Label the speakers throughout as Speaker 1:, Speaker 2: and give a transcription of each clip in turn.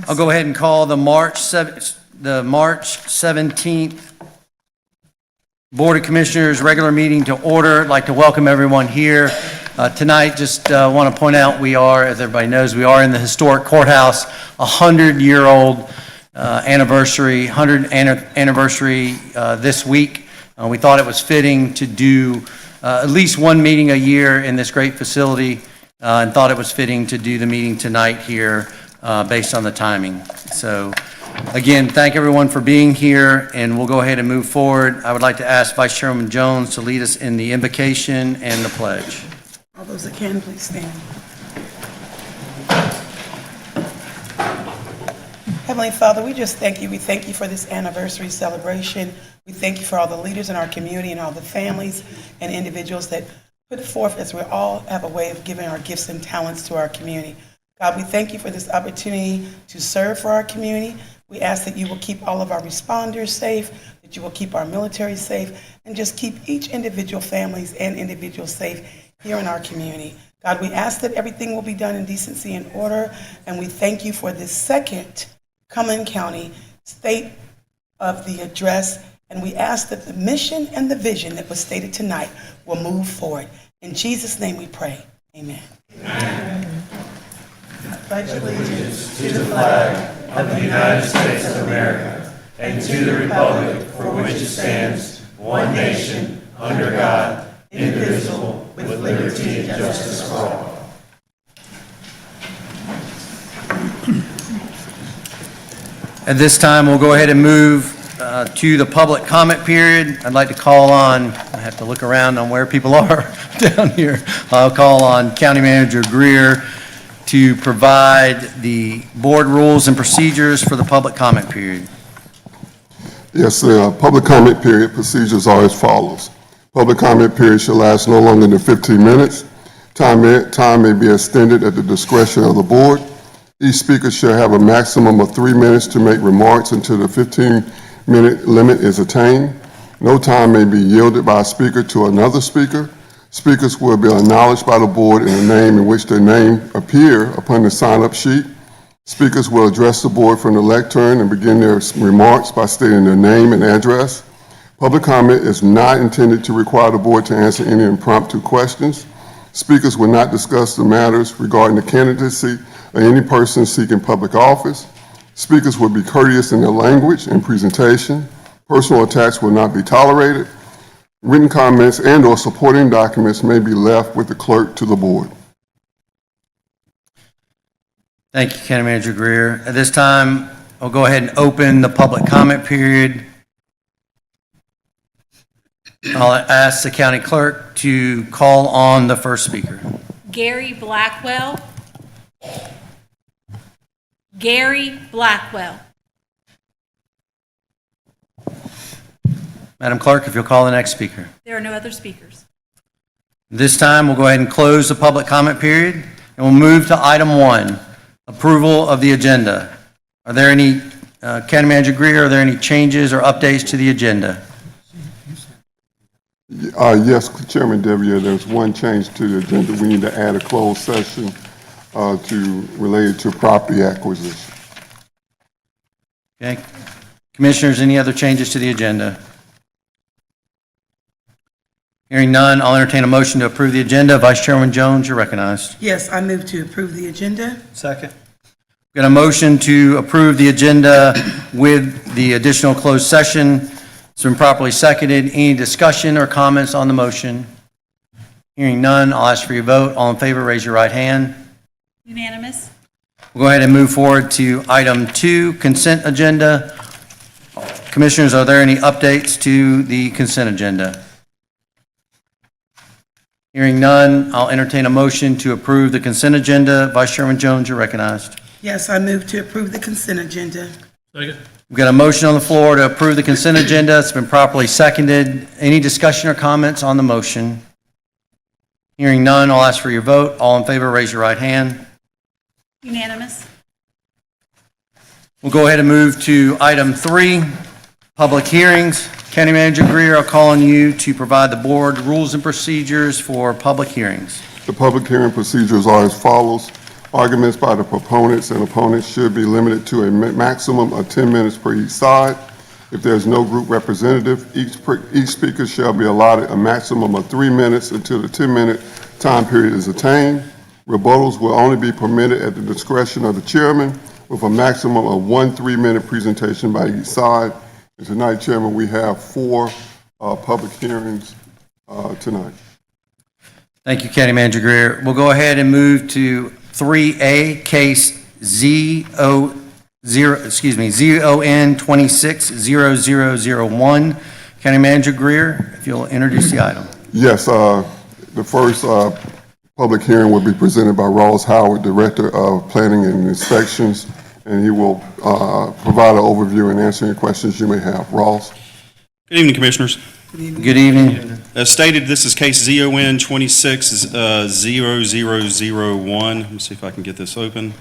Speaker 1: I'll go ahead and call the March 17th Board of Commissioners regular meeting to order. I'd like to welcome everyone here. Tonight, just want to point out we are, as everybody knows, we are in the historic courthouse, 100-year-old anniversary, 100th anniversary this week. We thought it was fitting to do at least one meeting a year in this great facility, and thought it was fitting to do the meeting tonight here based on the timing. So again, thank everyone for being here, and we'll go ahead and move forward. I would like to ask Vice Chairman Jones to lead us in the invocation and the pledge.
Speaker 2: All those that can, please stand. Heavenly Father, we just thank you. We thank you for this anniversary celebration. We thank you for all the leaders in our community and all the families and individuals that put forth as we all have a way of giving our gifts and talents to our community. God, we thank you for this opportunity to serve for our community. We ask that you will keep all of our responders safe, that you will keep our military safe, and just keep each individual families and individuals safe here in our community. God, we ask that everything will be done in decency and order, and we thank you for this second Cumberland County State of the Address, and we ask that the mission and the vision that was stated tonight will move forward. In Jesus' name we pray. Amen. Amen. I pledge allegiance
Speaker 3: to the flag of the United States of America and to the republic for which it stands, one nation, under God, indivisible, with liberty and justice for all.
Speaker 1: At this time, we'll go ahead and move to the public comment period. I'd like to call on, I have to look around on where people are down here. I'll call on County Manager Greer to provide the board rules and procedures for the public comment period.
Speaker 4: Yes, the public comment period procedures are as follows. Public comment period shall last no longer than 15 minutes. Time may be extended at the discretion of the board. Each speaker shall have a maximum of 3 minutes to make remarks until the 15-minute limit is attained. No time may be yielded by a speaker to another speaker. Speakers will be acknowledged by the board in the name in which their name appear upon the sign-up sheet. Speakers will address the board from the lectern and begin their remarks by stating their name and address. Public comment is not intended to require the board to answer any impromptu questions. Speakers will not discuss the matters regarding the candidacy of any person seeking public office. Speakers will be courteous in their language and presentation. Personal attacks will not be tolerated. Written comments and or supporting documents may be left with the clerk to the board.
Speaker 1: Thank you, County Manager Greer. At this time, I'll go ahead and open the public comment period. I'll ask the county clerk to call on the first speaker.
Speaker 5: Gary Blackwell. Gary Blackwell.
Speaker 1: Madam Clerk, if you'll call the next speaker.
Speaker 5: There are no other speakers.
Speaker 1: This time, we'll go ahead and close the public comment period, and we'll move to item 1, approval of the agenda. Are there any, County Manager Greer, are there any changes or updates to the agenda?
Speaker 4: Yes, Chairman Devier, there's one change to the agenda. We need to add a closed session related to property acquisition.
Speaker 1: Okay. Commissioners, any other changes to the agenda? Hearing none, I'll entertain a motion to approve the agenda. Vice Chairman Jones, you're recognized.
Speaker 2: Yes, I move to approve the agenda.
Speaker 1: Second. We've got a motion to approve the agenda with the additional closed session. It's been properly seconded. Any discussion or comments on the motion? Hearing none, I'll ask for your vote. All in favor, raise your right hand.
Speaker 5: Unanimous.
Speaker 1: We'll go ahead and move forward to item 2, consent agenda. Commissioners, are there any updates to the consent agenda? Hearing none, I'll entertain a motion to approve the consent agenda. Vice Chairman Jones, you're recognized.
Speaker 2: Yes, I move to approve the consent agenda.
Speaker 3: Second.
Speaker 1: We've got a motion on the floor to approve the consent agenda. It's been properly seconded. Any discussion or comments on the motion? Hearing none, I'll ask for your vote. All in favor, raise your right hand.
Speaker 5: Unanimous.
Speaker 1: We'll go ahead and move to item 3, public hearings. County Manager Greer, I'll call on you to provide the board rules and procedures for public hearings.
Speaker 4: The public hearing procedures are as follows. Arguments by the proponents and opponents should be limited to a maximum of 10 minutes per each side. If there is no group representative, each speaker shall be allotted a maximum of 3 minutes until the 10-minute time period is attained. Rebuttals will only be permitted at the discretion of the chairman with a maximum of 1 3-minute presentation by each side. And tonight, Chairman, we have 4 public hearings tonight.
Speaker 1: Thank you, County Manager Greer. We'll go ahead and move to 3A, case ZON 260001. County Manager Greer, if you'll introduce the item.
Speaker 4: Yes, the first public hearing will be presented by Ross Howard, Director of Planning and Inspections, and he will provide an overview and answer any questions you may have. Ross?
Speaker 6: Good evening, Commissioners.
Speaker 1: Good evening.
Speaker 6: As stated, this is case ZON 260001. Let me see if I can get this open.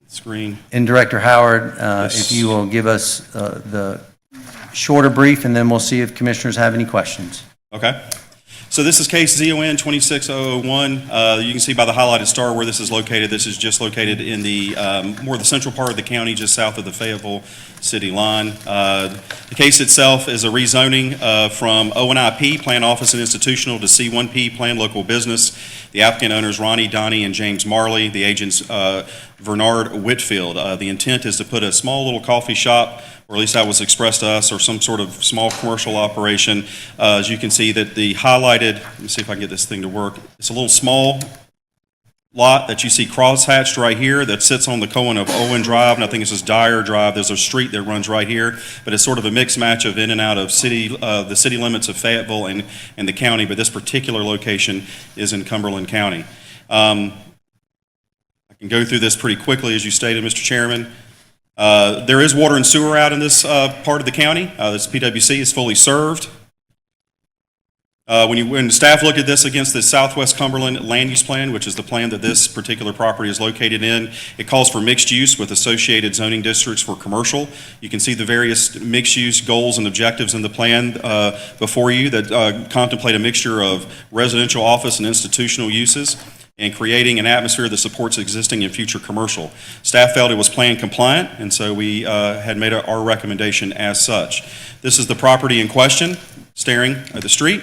Speaker 6: Screen.
Speaker 1: And Director Howard, if you will give us the shorter brief, and then we'll see if commissioners have any questions.
Speaker 6: Okay. So this is case ZON 26001. You can see by the highlighted star where this is located. This is just located in the more the central part of the county, just south of the Fayetteville city line. The case itself is a rezoning from O&IP, Plan Office and Institutional, to C1P, Plan Local Business. The applicant owners Ronnie, Donnie, and James Marley. The agents Bernard Whitfield. The intent is to put a small little coffee shop, or at least that was expressed to us, or some sort of small commercial operation. As you can see that the highlighted, let me see if I can get this thing to work. It's a little small lot that you see crosshatched right here that sits on the Cohen of Owen Drive, and I think this is Dyer Drive. There's a street that runs right here, but it's sort of a mixed match of in and out of the city limits of Fayetteville and the county, but this particular location is in Cumberland County. I can go through this pretty quickly, as you stated, Mr. Chairman. There is water and sewer out in this part of the county. This PWC is fully served. When staff look at this against the Southwest Cumberland Land Use Plan, which is the plan that this particular property is located in, it calls for mixed use with associated zoning districts for commercial. You can see the various mixed use goals and objectives in the plan before you that contemplate a mixture of residential, office, and institutional uses, and creating an atmosphere that supports existing and future commercial. Staff felt it was plan compliant, and so we had made our recommendation as such. This is the property in question, staring at the street.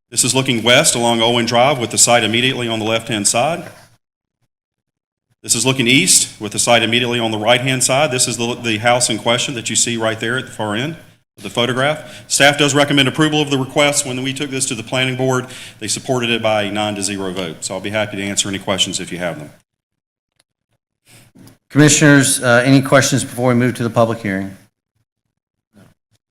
Speaker 6: This is looking west along Owen Drive with the site immediately on the left-hand side. This is looking east with the site immediately on the right-hand side. This is the house in question that you see right there at the far end of the photograph. Staff does recommend approval of the request. When we took this to the planning board, they supported it by a 9-0 vote. So I'll be happy to answer any questions if you have them.
Speaker 1: Commissioners, any questions before we move to the public hearing?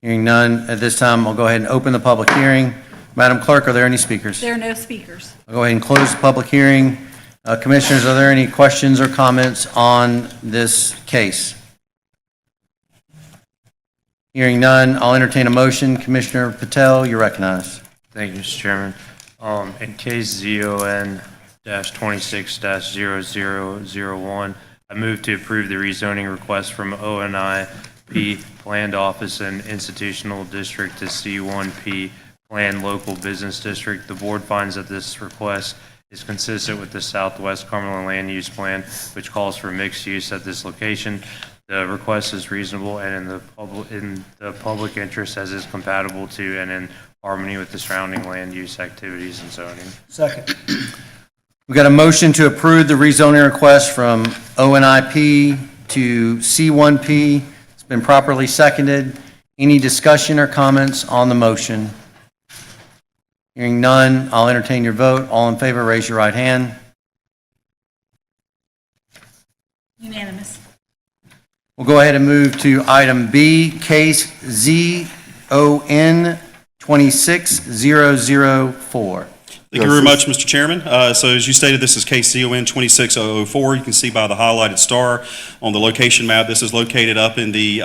Speaker 1: Hearing none at this time, I'll go ahead and open the public hearing. Madam Clerk, are there any speakers?
Speaker 5: There are no speakers.
Speaker 1: I'll go ahead and close the public hearing. Commissioners, are there any questions or comments on this case? Hearing none, I'll entertain a motion. Commissioner Patel, you're recognized.
Speaker 7: Thank you, Mr. Chairman. In case ZON-26-0001, I move to approve the rezoning request from O&IP Planned Office and Institutional District to C1P Planned Local Business District. The board finds that this request is consistent with the Southwest Cumberland Land Use Plan, which calls for mixed use at this location. The request is reasonable and in the public interest, as is compatible to and in harmony with the surrounding land use activities and zoning.
Speaker 2: Second.
Speaker 1: We got a motion to approve the rezoning request from O&IP to C1P. It's been properly seconded. Any discussion or comments on the motion? Hearing none, I'll entertain your vote. All in favor, raise your right hand.
Speaker 5: Unanimous.
Speaker 1: We'll go ahead and move to item B, case ZON 26004.
Speaker 6: Thank you very much, Mr. Chairman. So as you stated, this is case ZON 26004. You can see by the highlighted star on the location map, this is located up in the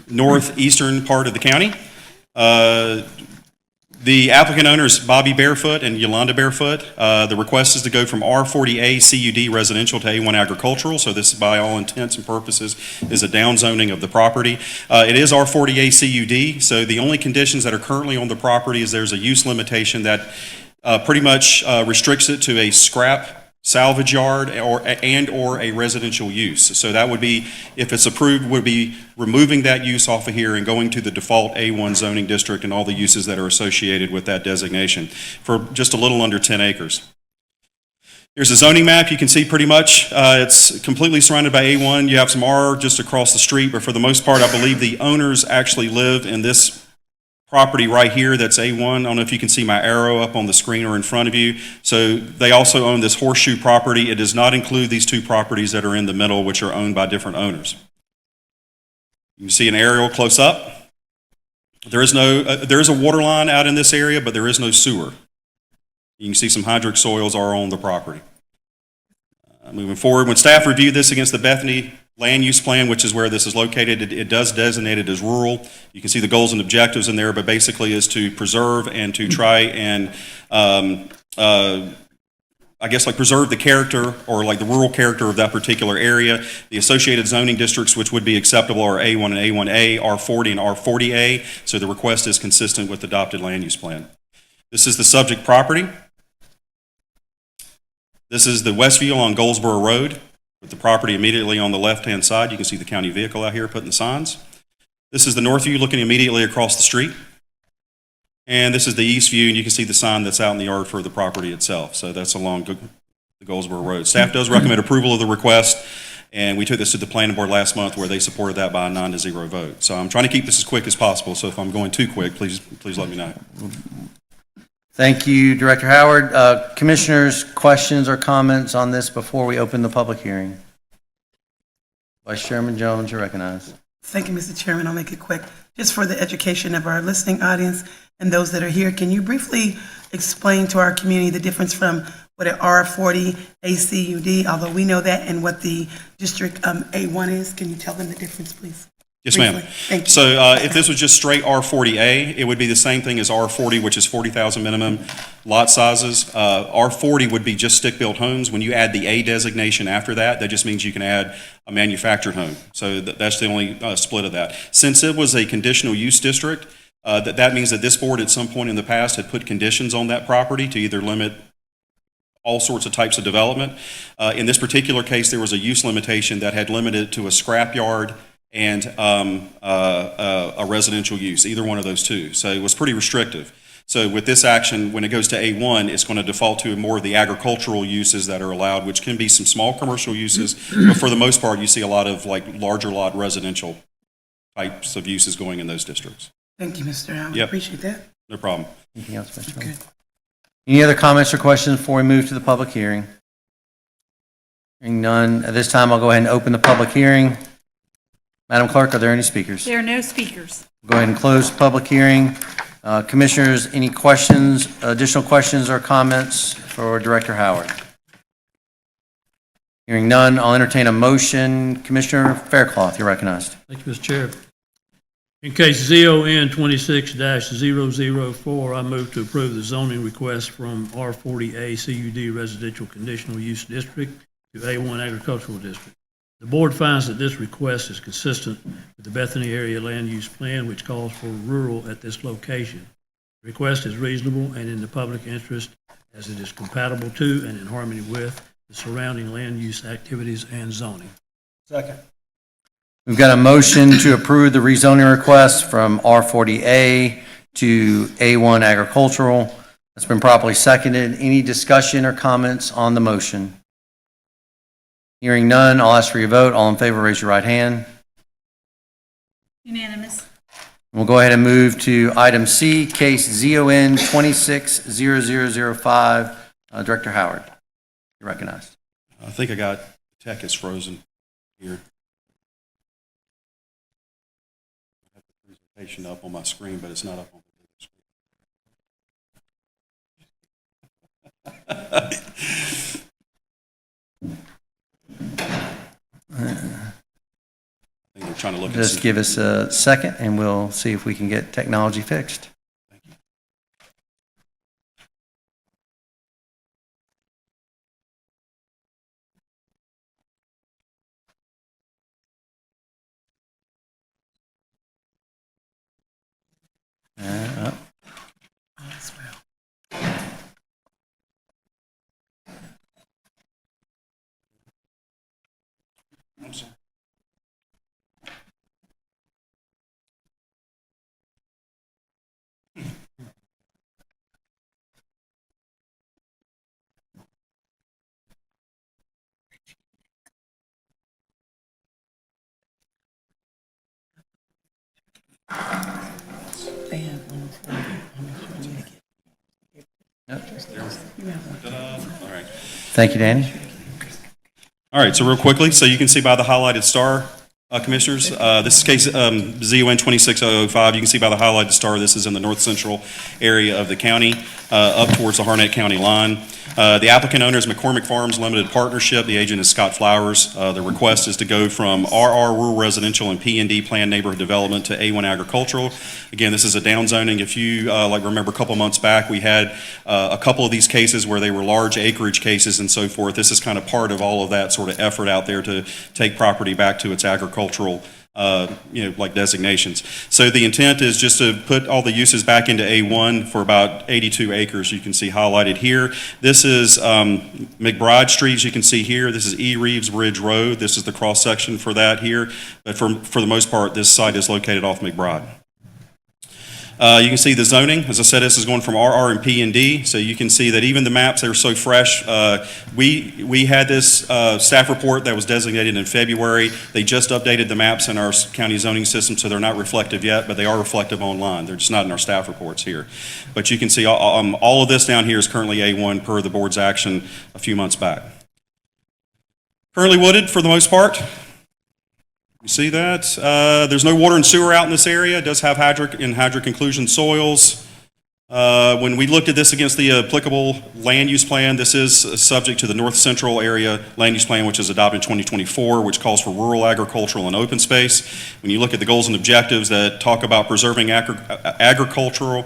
Speaker 6: northeastern part of the county. The applicant owners, Bobby Barefoot and Yolanda Barefoot. The request is to go from R40A CUD residential to A1 agricultural, so this, by all intents and purposes, is a downzoning of the property. It is R40A CUD, so the only conditions that are currently on the property is there's a use limitation that pretty much restricts it to a scrap salvage yard, or a residential use. So that would be, if it's approved, would be removing that use off of here and going to the default A1 zoning district and all the uses that are associated with that designation for just a little under 10 acres. Here's a zoning map. You can see pretty much it's completely surrounded by A1. You have some R just across the street, but for the most part, I believe the owners actually live in this property right here that's A1. I don't know if you can see my arrow up on the screen or in front of you. So they also own this horseshoe property. It does not include these two properties that are in the middle, which are owned by different owners. You can see an aerial close up. There is a water line out in this area, but there is no sewer. You can see some hydric soils are on the property. Moving forward, when staff reviewed this against the Bethany land use plan, which is where this is located, it does designate it as rural. You can see the goals and objectives in there, but basically is to preserve and to try and, I guess, like preserve the character or like the rural character of that particular area. The associated zoning districts, which would be acceptable, are A1 and A1A, R40 and R40A. So the request is consistent with the adopted land use plan. This is the subject property. This is the west view on Goldsboro Road, with the property immediately on the left-hand side. You can see the county vehicle out here putting the signs. This is the north view looking immediately across the street. And this is the east view, and you can see the sign that's out in the yard for the property itself. So that's along the Goldsboro Road. Staff does recommend approval of the request, and we took this to the planning board last month where they supported that by a 9-0 vote. So I'm trying to keep this as quick as possible, so if I'm going too quick, please let me know.
Speaker 1: Thank you, Director Howard. Commissioners, questions or comments on this before we open the public hearing? Vice Chairman Jones, you're recognized.
Speaker 2: Thank you, Mr. Chairman. I'll make it quick. Just for the education of our listening audience and those that are here, can you briefly explain to our community the difference from what an R40 ACUD, although we know that, and what the district A1 is? Can you tell them the difference, please?
Speaker 6: Yes, ma'am.
Speaker 2: Briefly. Thank you.
Speaker 6: So if this was just straight R40A, it would be the same thing as R40, which is 40,000 minimum lot sizes. R40 would be just stick-built homes. When you add the A designation after that, that just means you can add a manufactured home. So that's the only split of that. Since it was a conditional use district, that means that this board at some point in the past had put conditions on that property to either limit all sorts of types of development. In this particular case, there was a use limitation that had limited it to a scrap yard and a residential use, either one of those two. So it was pretty restrictive. So with this action, when it goes to A1, it's going to default to more of the agricultural uses that are allowed, which can be some small commercial uses, but for the most part, you see a lot of like larger lot residential types of uses going in those districts.
Speaker 2: Thank you, Mr. Howard.
Speaker 6: Yep.
Speaker 2: Appreciate that.
Speaker 6: No problem.
Speaker 1: Anything else, Mr.
Speaker 2: Okay.
Speaker 1: Jones? Any other comments or questions before we move to the public hearing? Hearing none, at this time, I'll go ahead and open the public hearing. Madam Clerk, are there any speakers?
Speaker 5: There are no speakers.
Speaker 1: Go ahead and close the public hearing. Commissioners, any questions, additional questions or comments for Director Howard? Hearing none, I'll entertain a motion. Commissioner Faircloth, you're recognized.
Speaker 8: Thank you, Mr. Chair. In case ZON 26-004, I move to approve the zoning request from R40A CUD Residential Conditional Use District to A1 Agricultural District. The board finds that this request is consistent with the Bethany Area Land Use Plan, which calls for rural at this location. The request is reasonable and in the public interest as it is compatible to and in harmony with the surrounding land use activities and zoning.
Speaker 3: Second.
Speaker 1: We've got a motion to approve the rezoning request from R40A to A1 Agricultural. It's been properly seconded. Any discussion or comments on the motion? Hearing none, I'll ask for your vote. All in favor, raise your right hand.
Speaker 5: Unanimous.
Speaker 1: We'll go ahead and move to item C, case ZON 26-0005. Director Howard, you're recognized.
Speaker 6: I think I got, tech is frozen here. I have the presentation up on my screen, but it's not up on the screen. I think they're trying to look at
Speaker 1: Just
Speaker 6: some.
Speaker 1: give us a second and we'll see if we can get technology fixed.
Speaker 6: Thank you.
Speaker 1: Uh,
Speaker 2: All is well.
Speaker 6: All right.
Speaker 1: Thank you, Danny.
Speaker 6: All right, so real quickly, so you can see by the highlighted star, Commissioners, this is case ZON 26005. You can see by the highlighted star, this is in the north central area of the county, up towards the Harnett County line. The applicant owner is McCormick Farms Limited Partnership. The agent is Scott Flowers. The request is to go from RR Rural Residential and P&D Planned Neighborhood Development to A1 Agricultural. Again, this is a downzoning. If you remember a couple months back, we had a couple of these cases where they were large acreage cases and so forth. This is kind of part of all of that sort of effort out there to take property back to its agricultural designations. So the intent is just to put all the uses back into A1 for about 82 acres. You can see highlighted here. This is McBride Street, as you can see here. This is E. Reeves Bridge Road. This is the cross section for that here. But for the most part, this site is located off McBride. You can see the zoning. As I said, this is going from RR and P&D, so you can see that even the maps, they're so fresh. We had this staff report that was designated in February. They just updated the maps in our county zoning system, so they're not reflective yet, but they are reflective online. They're just not in our staff reports here. But you can see all of this down here is currently A1 per the board's action a few months back. Currently wooded for the most part. You see that? There's no water and sewer out in this area. It does have hydric and hydric inclusion soils. When we looked at this against the applicable land use plan, this is subject to the North Central Area Land Use Plan, which is adopted in 2024, which calls for rural, agricultural, and open space. When you look at the goals and objectives that talk about preserving agriculture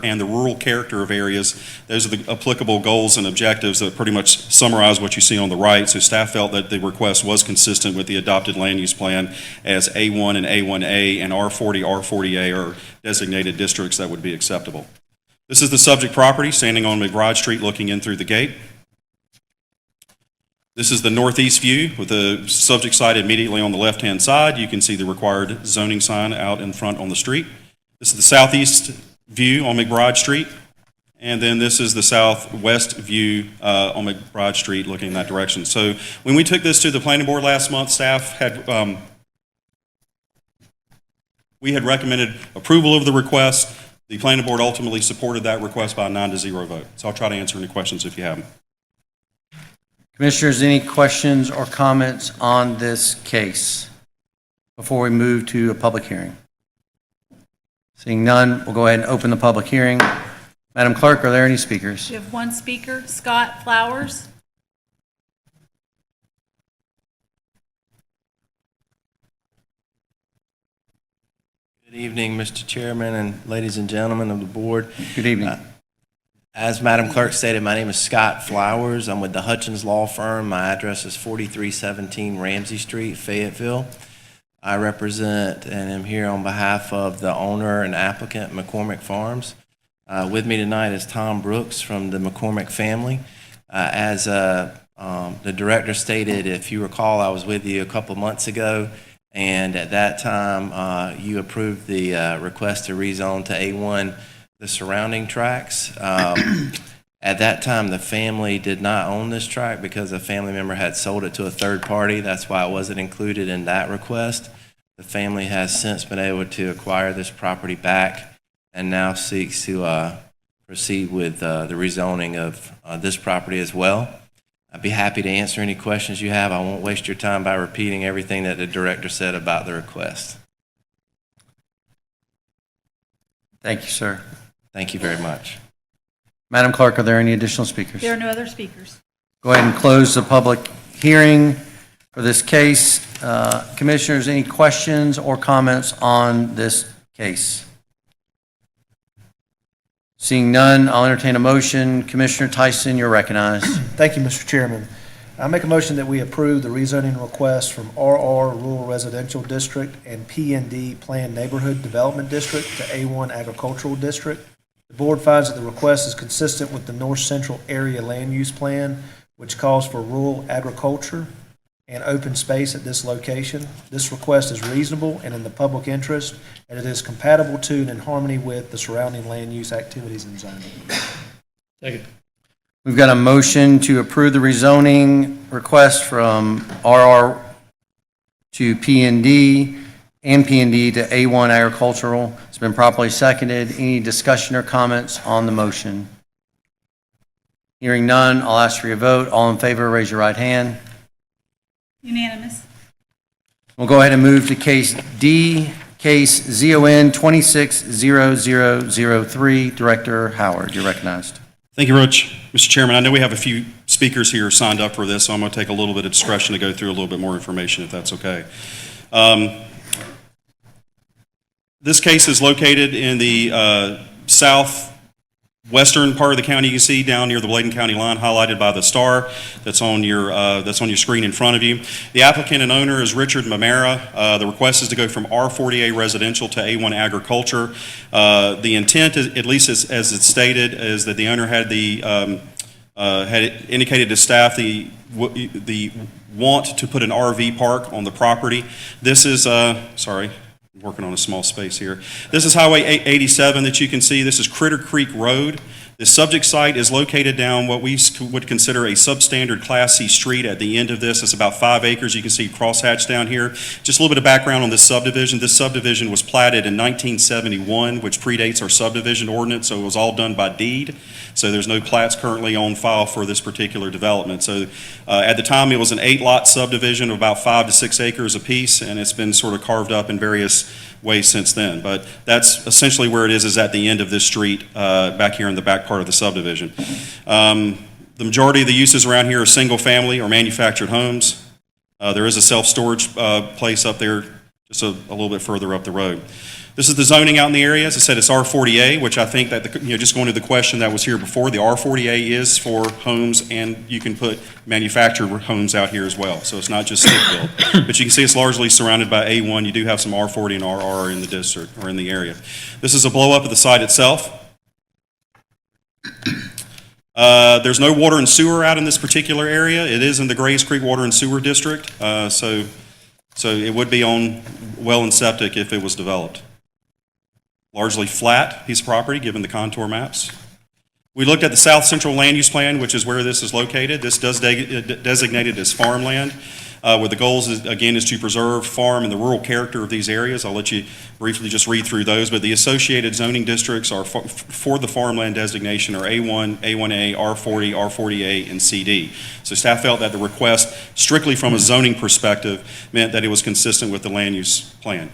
Speaker 6: and the rural character of areas, those are the applicable goals and objectives that pretty much summarize what you see on the right. So staff felt that the request was consistent with the adopted land use plan, as A1 and A1A and R40, R40A are designated districts that would be acceptable. This is the subject property standing on McBride Street looking in through the gate. This is the northeast view with the subject site immediately on the left-hand side. You can see the required zoning sign out in front on the street. This is the southeast view on McBride Street, and then this is the southwest view on McBride Street looking in that direction. So when we took this to the planning board last month, staff had, we had recommended approval of the request. The planning board ultimately supported that request by a 9-0 vote. So I'll try to answer any questions if you have them.
Speaker 1: Commissioners, any questions or comments on this case before we move to a public hearing? Seeing none, we'll go ahead and open the public hearing. Madam Clerk, are there any speakers?
Speaker 5: We have one speaker, Scott Flowers.
Speaker 3: Good evening, Mr. Chairman and ladies and gentlemen of the board.
Speaker 1: Good evening.
Speaker 3: As Madam Clerk stated, my name is Scott Flowers. I'm with the Hutchins Law Firm. My address is 4317 Ramsey Street, Fayetteville. I represent and am here on behalf of the owner and applicant, McCormick Farms. With me tonight is Tom Brooks from the McCormick family. As the director stated, if you recall, I was with you a couple months ago, and at that time, you approved the request to rezone to A1 the surrounding tracts. At that time, the family did not own this tract because a family member had sold it to a third party. That's why it wasn't included in that request. The family has since been able to acquire this property back and now seeks to proceed with the rezoning of this property as well. I'd be happy to answer any questions you have. I won't waste your time by repeating everything that the director said about the request.
Speaker 1: Thank you, sir.
Speaker 3: Thank you very much.
Speaker 1: Madam Clerk, are there any additional speakers?
Speaker 5: There are no other speakers.
Speaker 1: Go ahead and close the public hearing for this case. Commissioners, any questions or comments on this case? Seeing none, I'll entertain a motion. Commissioner Tyson, you're recognized.
Speaker 9: Thank you, Mr. Chairman. I make a motion that we approve the rezoning request from RR Rural Residential District and P&D Planned Neighborhood Development District to A1 Agricultural District. The board finds that the request is consistent with the North Central Area Land Use Plan, which calls for rural agriculture and open space at this location. This request is reasonable and in the public interest, and it is compatible to and in harmony with the surrounding land use activities and zoning.
Speaker 8: Second.
Speaker 1: We've got a motion to approve the rezoning request from RR to P&D and P&D to A1 Agricultural. It's been properly seconded. Any discussion or comments on the motion? Hearing none, I'll ask for your vote. All in favor, raise your right hand.
Speaker 5: Unanimous.
Speaker 1: We'll go ahead and move to case D, case ZON 260003. Director Howard, you're recognized.
Speaker 6: Thank you, Rich. Mr. Chairman, I know we have a few speakers here signed up for this, so I'm going to take a little bit of discretion to go through a little bit more information, if that's okay. This case is located in the southwestern part of the county. You can see down near the Bladen County line, highlighted by the star that's on your screen in front of you. The applicant and owner is Richard Mamera. The request is to go from R40A residential to A1 agriculture. The intent, at least as it's stated, is that the owner had indicated to staff the want to put an RV park on the property. This is, sorry, I'm working on a small space here. This is Highway 87 that you can see. This is Critter Creek Road. The subject site is located down what we would consider a substandard Class C street at the end of this. It's about 5 acres. You can see crosshatch down here. Just a little bit of background on this subdivision. This subdivision was platted in 1971, which predates our subdivision ordinance, so it was all done by deed. So there's no plats currently on file for this particular development. So at the time, it was an 8-lot subdivision of about 5 to 6 acres apiece, and it's been sort of carved up in various ways since then. But that's essentially where it is at the end of this street, back here in the back part of the subdivision. The majority of the uses around here are single-family or manufactured homes. There is a self-storage place up there just a little bit further up the road. This is the zoning out in the area. As I said, it's R40A, which I think that, just going to the question that was here before, the R40A is for homes, and you can put manufactured homes out here as well. So it's not just stick-built. But you can see it's largely surrounded by A1. You do have some R40 and RR in the district, or in the area. This is a blow-up of the site itself. There's no water and sewer out in this particular area. It is in the Grays Creek Water and Sewer District, so it would be on well and septic if it was developed. Largely flat piece of property, given the contour maps. We looked at the South Central Land Use Plan, which is where this is located. This does designated as farmland, where the goals, is to preserve farm and the rural character of these areas. I'll let you briefly just read through those, but the associated zoning districts are for the farmland designation are A1, A1A, R40, R40A, and CD. So staff felt that the request, strictly from a zoning perspective, meant that it was consistent with the land use plan.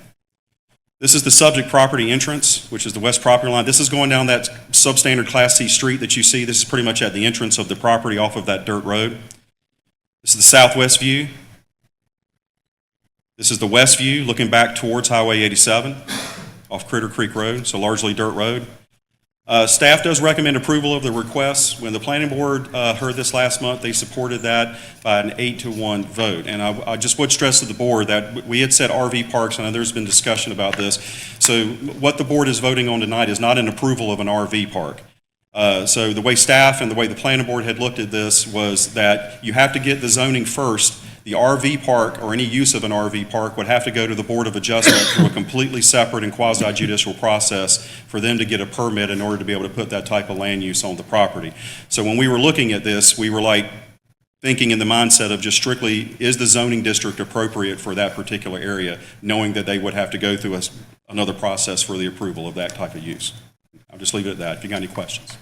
Speaker 6: This is the subject property entrance, which is the west property line. This is going down that substandard Class C street that you see. This is pretty much at the entrance of the property off of that dirt road. This is the southwest view. This is the west view, looking back towards Highway 87 off Critter Creek Road, so largely dirt road. Staff does recommend approval of the request. When the planning board heard this last month, they supported that by an 8-1 vote. And I just would stress to the board that we had said RV parks, and there's been discussion about this. So what the board is voting on tonight is not an approval of an RV park. So the way staff and the way the planning board had looked at this was that you have to get the zoning first. The RV park, or any use of an RV park, would have to go to the Board of Adjustment through a completely separate and quasi-judicial process for them to get a permit in order to be able to put that type of land use on the property. So when we were looking at this, we were like thinking in the mindset of just strictly, is the zoning district appropriate for that particular area, knowing that they would have to go through another process for the approval of that type of use. I'll just leave it at that. If you got any questions.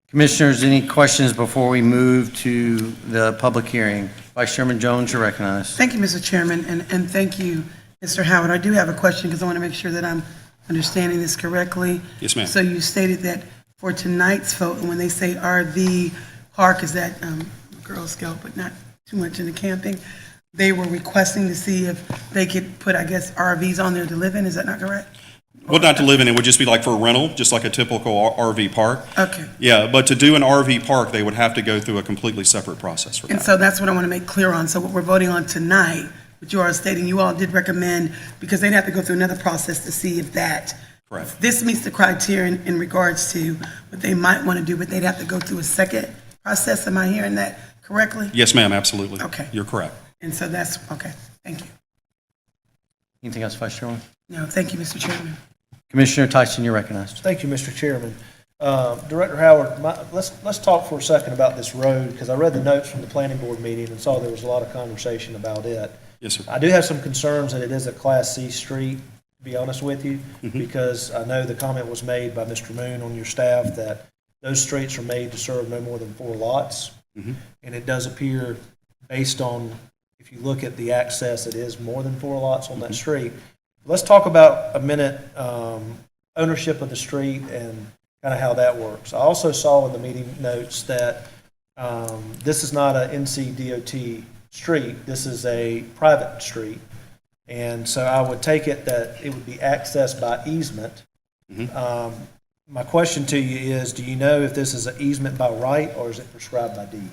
Speaker 1: Commissioners, any questions before we move to the public hearing? Vice Chairman Jones, you're recognized.
Speaker 2: Thank you, Mr. Chairman, and thank you, Mr. Howard. I do have a question because I want to make sure that I'm understanding this correctly.
Speaker 6: Yes, ma'am.
Speaker 2: So you stated that for tonight's vote, when they say RV park, is that Girl Scout, but not too much into camping, they were requesting to see if they could put, I guess, RVs on there to live in. Is that not correct?
Speaker 6: Well, not to live in, it would just be like for a rental, just like a typical RV park.
Speaker 2: Okay.
Speaker 6: Yeah, but to do an RV park, they would have to go through a completely separate process for that.
Speaker 2: And so that's what I want to make clear on. So what we're voting on tonight, what you are stating, you all did recommend, because they'd have to go through another process to see if that,
Speaker 6: Correct.
Speaker 2: this meets the criteria in regards to what they might want to do, but they'd have to go through a second process. Am I hearing that correctly?
Speaker 6: Yes, ma'am, absolutely.
Speaker 2: Okay.
Speaker 6: You're correct.
Speaker 2: And so that's, okay, thank you.
Speaker 1: Anything else, Vice Chairman?
Speaker 2: No, thank you, Mr. Chairman.
Speaker 1: Commissioner Tyson, you're recognized.
Speaker 9: Thank you, Mr. Chairman. Director Howard, let's talk for a second about this road, because I read the notes from the planning board meeting and saw there was a lot of conversation about it.
Speaker 6: Yes, sir.
Speaker 9: I do have some concerns that it is a Class C street, to be honest with you, because I know the comment was made by Mr. Moon on your staff that those streets are made to serve no more than 4 lots. And it does appear, based on, if you look at the access, it is more than 4 lots on that street. Let's talk about a minute ownership of the street and kind of how that works. I also saw in the meeting notes that this is not a NCDOT street, this is a private street. And so I would take it that it would be accessed by easement. My question to you is, do you know if this is an easement by right or is it prescribed by deed?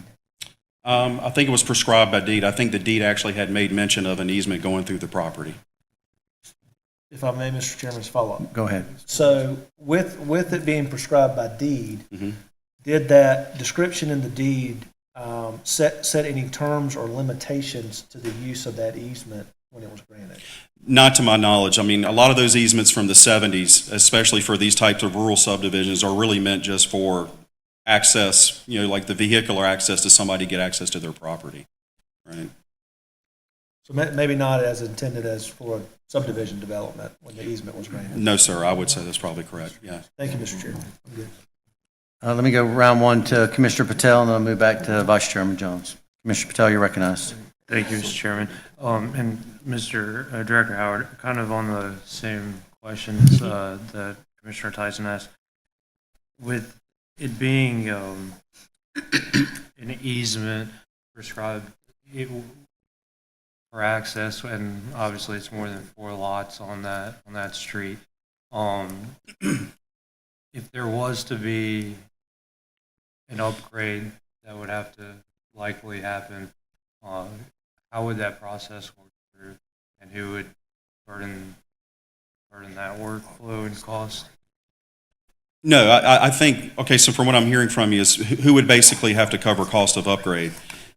Speaker 6: I think it was prescribed by deed. I think the deed actually had made mention of an easement going through the property.
Speaker 9: If I may, Mr. Chairman's follow-up.
Speaker 1: Go ahead.
Speaker 9: So with it being prescribed by deed, did that description in the deed set any terms or limitations to the use of that easement when it was granted?
Speaker 6: Not to my knowledge. I mean, a lot of those easements from the 70s, especially for these types of rural subdivisions, are really meant just for access, like the vehicular access to somebody to get access to their property, right?
Speaker 9: So maybe not as intended as for subdivision development when the easement was granted.
Speaker 6: No, sir, I would say that's probably correct, yeah.
Speaker 9: Thank you, Mr. Chairman. I'm good.
Speaker 1: Let me go round one to Commissioner Patel, and then I'll move back to Vice Chairman Jones. Commissioner Patel, you're recognized.
Speaker 7: Thank you, Mr. Chairman. And Mr. Director Howard, kind of on the same questions that Commissioner Tyson asked. With it being an easement prescribed for access, and obviously it's more than 4 lots on that street. If there was to be an upgrade that would have to likely happen, how would that process work through, and who would burden that workflow and cost?
Speaker 6: No, I think, okay, so from what I'm hearing from you is who would basically have to cover cost of upgrade?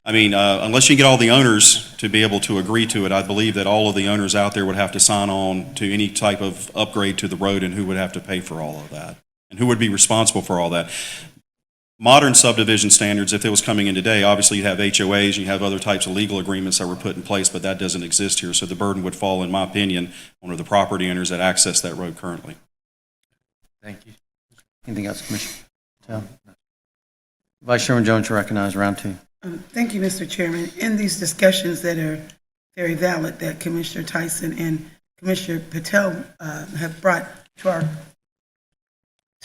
Speaker 6: I mean, unless you get all the owners to be able to agree to it, I believe that all of the owners out there would have to sign on to any type of upgrade to the road, and who would have to pay for all of that, and who would be responsible for all that. Modern subdivision standards, if it was coming in today, obviously you'd have HOAs, you have other types of legal agreements that were put in place, but that doesn't exist here. So the burden would fall, in my opinion, on the property owners that access that road currently.
Speaker 7: Thank you.
Speaker 1: Anything else, Commissioner Patel? Vice Chairman Jones, you're recognized. Round 2.
Speaker 2: Thank you, Mr. Chairman. In these discussions that are very valid that Commissioner Tyson and Commissioner Patel have brought to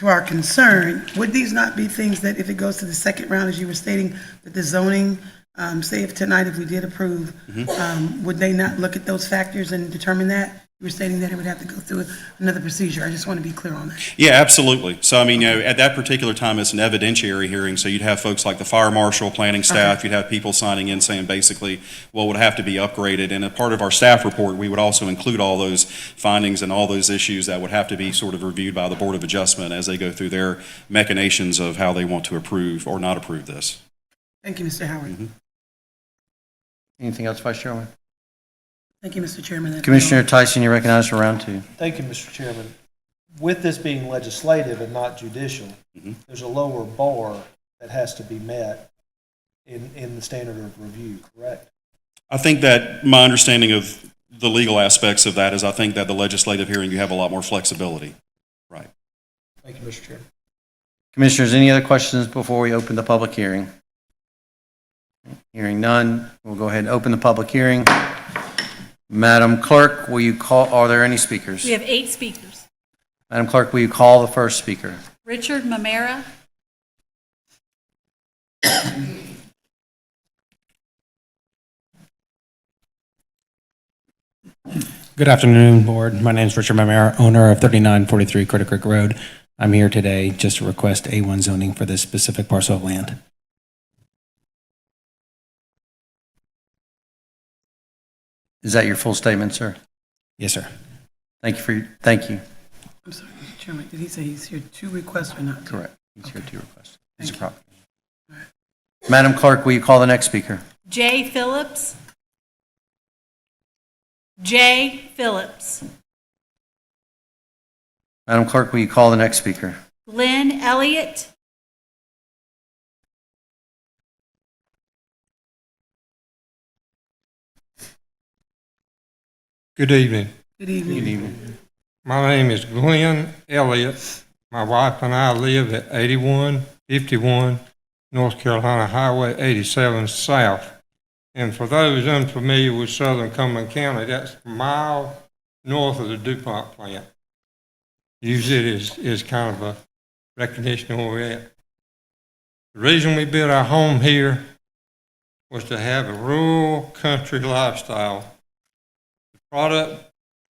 Speaker 2: our concern, would these not be things that if it goes to the second round, as you were stating, that the zoning, say if tonight, if we did approve, would they not look at those factors and determine that? You were stating that it would have to go through another procedure. I just want to be clear on that.
Speaker 6: Yeah, absolutely. So, I mean, at that particular time, it's an evidentiary hearing, so you'd have folks like the fire marshal, planning staff, you'd have people signing in saying basically what would have to be upgraded. And a part of our staff report, we would also include all those findings and all those issues that would have to be sort of reviewed by the Board of Adjustment as they go through their machinations of how they want to approve or not approve this.
Speaker 2: Thank you, Mr. Howard.
Speaker 1: Anything else, Vice Chairman?
Speaker 2: Thank you, Mr. Chairman. That's
Speaker 1: Commissioner Tyson, you're recognized for round 2.
Speaker 9: Thank you, Mr. Chairman. With this being legislative and not judicial, there's a lower bar that has to be met in the standard of review, correct?
Speaker 6: I think that my understanding of the legal aspects of that is I think that the legislative hearing, you have a lot more flexibility. Right.
Speaker 9: Thank you, Mr. Chairman.
Speaker 1: Commissioners, any other questions before we open the public hearing? Hearing none, we'll go ahead and open the public hearing. Madam Clerk, will you call, are there any speakers?
Speaker 5: We have 8 speakers.
Speaker 1: Madam Clerk, will you call the first speaker?
Speaker 5: Richard Mamera.
Speaker 10: Good afternoon, Board. My name is Richard Mamera, owner of 3943 Critter Creek Road. I'm here today just to request A1 zoning for this specific parcel of land.
Speaker 1: Is that your full statement, sir?
Speaker 10: Yes, sir.
Speaker 1: Thank you.
Speaker 2: I'm sorry, Mr. Chairman, did he say he's here 2 requests or not?
Speaker 1: Correct. He's here to request. He's a
Speaker 2: Thank
Speaker 1: property. Madam Clerk, will you call the next speaker?
Speaker 5: Jay Phillips. Jay Phillips.
Speaker 1: Madam Clerk, will you call the next speaker?
Speaker 5: Glenn Elliott.
Speaker 11: Good evening.
Speaker 2: Good evening.
Speaker 1: Good evening.
Speaker 11: My name is Glenn Elliott. My wife and I live at 81
Speaker 3: 51, North Carolina Highway 87 South. And for those unfamiliar with southern Cumberland County, that's a mile north of the DuPont plant. Use it as kind of a recognition of where we're at. The reason we built our home here was to have a rural country lifestyle. The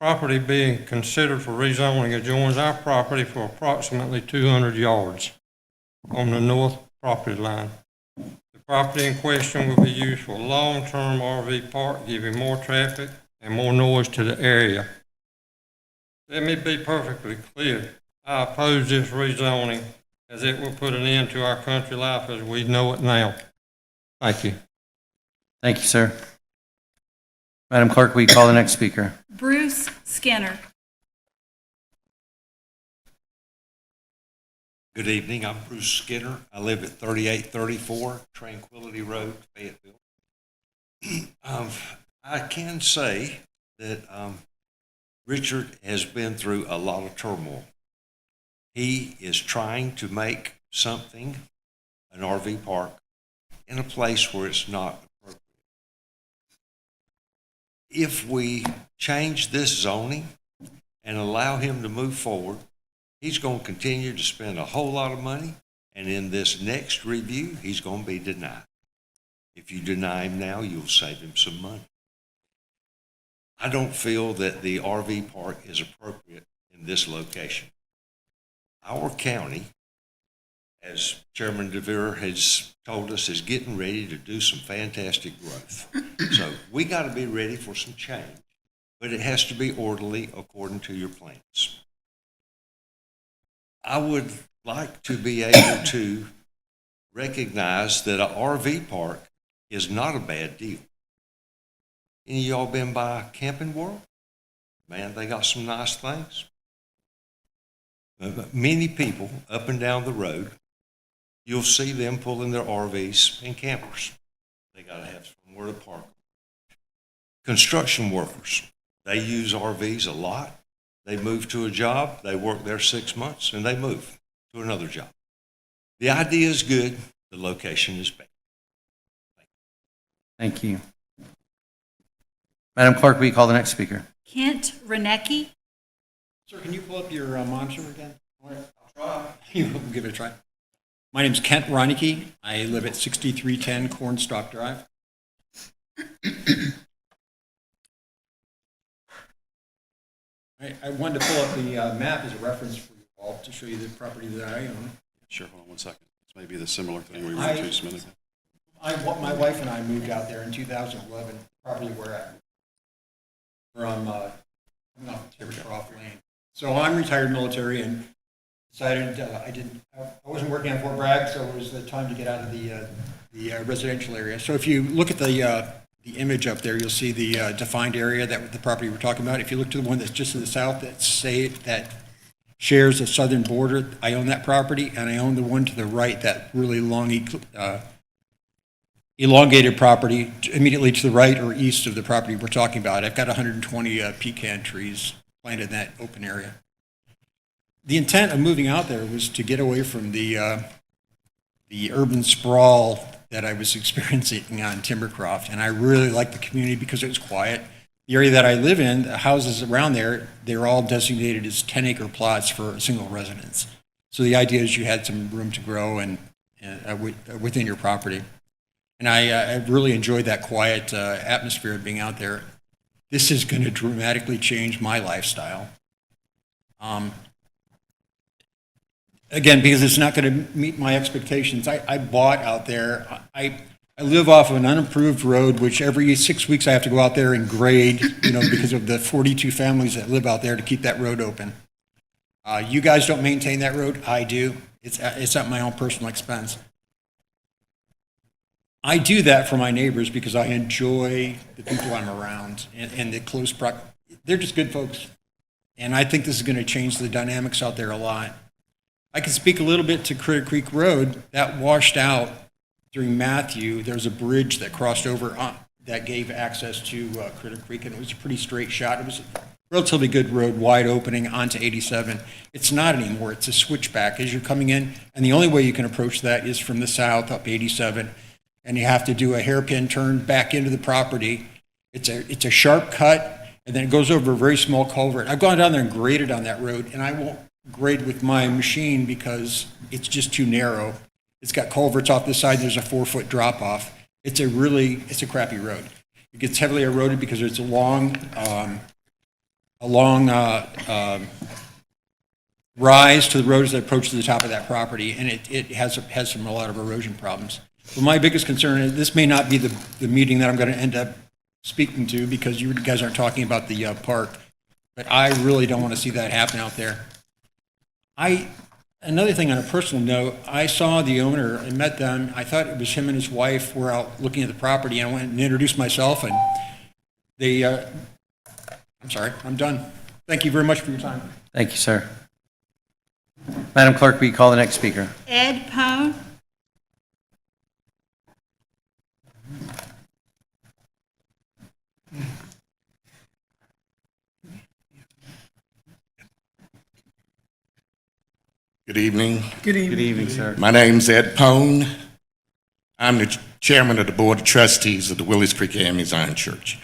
Speaker 3: property being considered for rezoning adjoins our property for approximately 200 yards on the north property line. The property in question will be used for a long-term RV park, giving more traffic and more noise to the area. Let me be perfectly clear. I oppose this rezoning as it will put an end to our country life as we know it now. Thank you.
Speaker 1: Thank you, sir. Madam Clerk, will you call the next speaker?
Speaker 5: Bruce Skinner.
Speaker 11: Good evening, I'm Bruce Skinner. I live at 3834 Tranquility Road, Fayetteville. I can say that Richard has been through a lot of turmoil. He is trying to make something, an RV park, in a place where it's not appropriate. If we change this zoning and allow him to move forward, he's going to continue to spend a whole lot of money, and in this next review, he's going to be denied. If you deny him now, you'll save him some money. I don't feel that the RV park is appropriate in this location. Our county, as Chairman DeVere has told us, is getting ready to do some fantastic growth. So we got to be ready for some change, but it has to be orderly according to your plans. I would like to be able to recognize that an RV park is not a bad deal. Any of y'all been by Camping World? Man, they got some nice things. Many people up and down the road, you'll see them pulling their RVs and campers. They got to have somewhere to park. Construction workers, they use RVs a lot. They move to a job, they work there 6 months, and they move to another job. The idea is good, the location is bad.
Speaker 1: Thank you. Madam Clerk, will you call the next speaker?
Speaker 5: Kent Renecki.
Speaker 12: Sir, can you pull up your monitor again? I'll try. You'll give it a try. My name's Kent Reinecke. I live at 6310 Cornstalk Drive. I wanted to pull up the map as a reference for you all to show you the property that I own.
Speaker 6: Sure, hold on one second. This may be the similar thing we went to a minute ago.
Speaker 12: My wife and I moved out there in 2011, property we're at. From coming off of Timbercroft Lane. So I'm retired military and decided I wasn't working on Fort Bragg, so it was the time to get out of the residential area. So if you look at the image up there, you'll see the defined area that the property we're talking about. If you look to the one that's just to the south that shares the southern border, I own that property, and I own the one to the right, that really long elongated property immediately to the right or east of the property we're talking about. I've got 120 pecan trees planted in that open area. The intent of moving out there was to get away from the urban sprawl that I was experiencing on Timbercroft, and I really liked the community because it was quiet. The area that I live in, the houses around there, they're all designated as 10-acre plots for a single residence. So the idea is you had some room to grow and within your property. And I really enjoyed that quiet atmosphere of being out there. This is going to dramatically change my lifestyle. Again, because it's not going to meet my expectations. I bought out there. I live off of an unimproved road, which every 6 weeks I have to go out there and grade, because of the 42 families that live out there to keep that road open. You guys don't maintain that road. I do. It's at my own personal expense. I do that for my neighbors because I enjoy the people I'm around and the close proximity. They're just good folks. And I think this is going to change the dynamics out there a lot. I can speak a little bit to Critter Creek Road. That washed out during Matthew. There's a bridge that crossed over that gave access to Critter Creek, and it was a pretty straight shot. It was relatively good road, wide opening onto 87. It's not anymore. It's a switchback as you're coming in, and the only way you can approach that is from the south up 87, and you have to do a hairpin turn back into the property. It's a sharp cut, and then it goes over a very small culvert. I've gone down there and graded on that road, and I won't grade with my machine because it's just too narrow. It's got culverts off the side. There's a 4-foot drop off. It's a crappy road. It gets heavily eroded because there's a long rise to the road as they approach to the top of that property, and it has a lot of erosion problems. But my biggest concern is this may not be the meeting that I'm going to end up speaking to because you guys aren't talking about the park, but I really don't want to see that happen out there. Another thing on a personal note, I saw the owner and met them. I thought it was him and his wife were out looking at the property, and I went and introduced myself, and they, I'm sorry, I'm done. Thank you very much for your time.
Speaker 1: Thank you, sir. Madam Clerk, will you call the next speaker?
Speaker 5: Ed Pone.
Speaker 13: Good evening.
Speaker 1: Good evening, sir.
Speaker 13: My name's Ed Pone. I'm the chairman of the Board of Trustees of the Willis Creek AME Zion Church.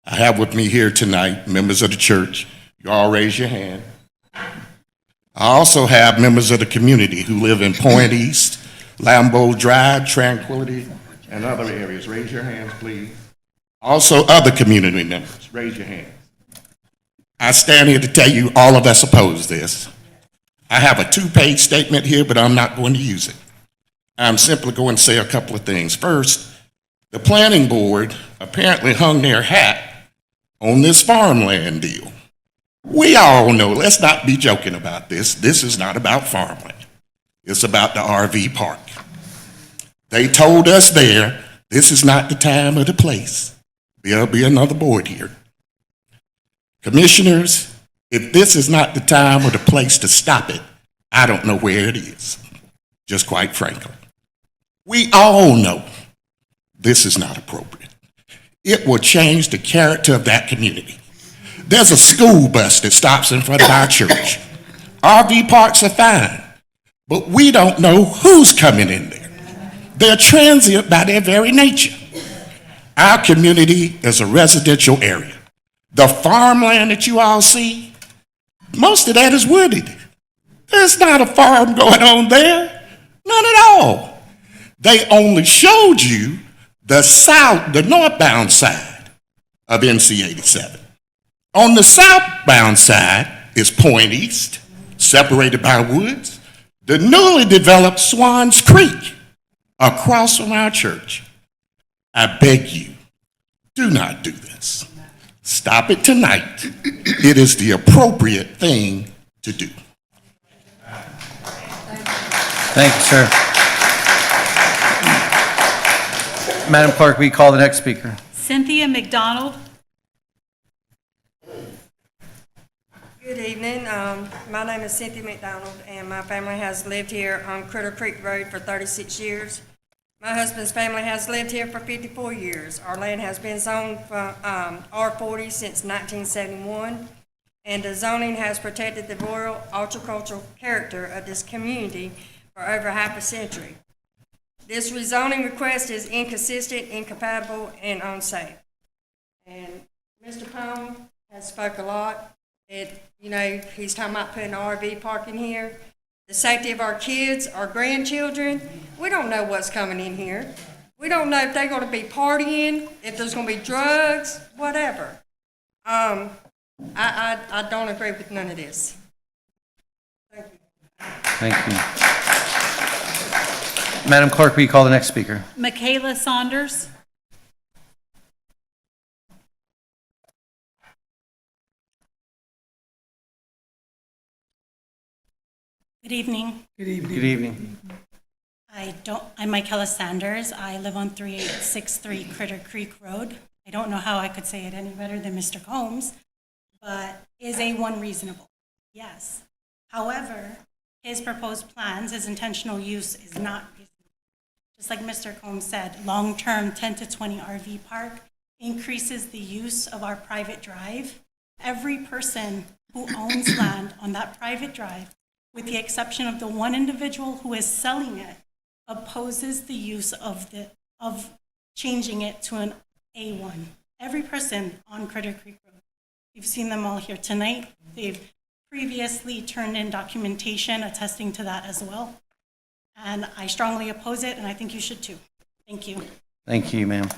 Speaker 13: I have with me here tonight members of the church. You all raise your hand. I also have members of the community who live in Point East, Lambeau Drive, Tranquility, and other areas. Raise your hands, please. Also, other community members, raise your hands. I stand here to tell you all of us oppose this. I have a 2-page statement here, but I'm not going to use it. I'm simply going to say a couple of things. First, the planning board apparently hung their hat on this farmland deal. We all know, let's not be joking about this. This is not about farmland. It's about the RV park. They told us there, this is not the time or the place. There'll be another board here. Commissioners, if this is not the time or the place to stop it, I don't know where it is, just quite frankly. We all know this is not appropriate. It will change the character of that community. There's a school bus that stops in front of our church. RV parks are fine, but we don't know who's coming in there. They're transient by their very nature. Our community is a residential area. The farmland that you all see, most of that is wooded. There's not a farm going on there, none at all. They only showed you the northbound side of NC 87. On the southbound side is Point East, separated by woods, the newly developed Swans Creek, across from our church. I beg you, do not do this. Stop it tonight. It is the appropriate thing to do.
Speaker 1: Thank you, sir. Madam Clerk, will you call the next speaker?
Speaker 5: Cynthia McDonald.
Speaker 14: Good evening. My name is Cynthia McDonald, and my family has lived here on Critter Creek Road for 36 years. My husband's family has lived here for 54 years. Our land has been zoned for R40 since 1971, and the zoning has protected the rural horticultural character of this community for over half a century. This rezoning request is inconsistent, incompatible, and unsafe. And Mr. Pone has spoke a lot. He's talking about putting an RV park in here. The safety of our kids, our grandchildren, we don't know what's coming in here. We don't know if they're going to be partying, if there's going to be drugs, whatever. I don't agree with none of this. Thank you.
Speaker 1: Thank you. Madam Clerk, will you call the next speaker?
Speaker 5: Michaela Saunders.
Speaker 15: Good evening.
Speaker 1: Good evening.
Speaker 15: I'm Michaela Sanders. I live on 3863 Critter Creek Road. I don't know how I could say it any better than Mr. Combs, but is A1 reasonable? Yes. However, his proposed plans, his intentional use is not reasonable. Just like Mr. Combs said, long-term 10 to 20 RV park increases the use of our private drive, every person who owns land on that private drive, with the exception of the one individual who is selling it, opposes the use of changing it to an A1. Every person on Critter Creek Road. You've seen them all here tonight. They've previously turned in documentation attesting to that as well. And I strongly oppose it, and I think you should too. Thank you.
Speaker 1: Thank you, ma'am.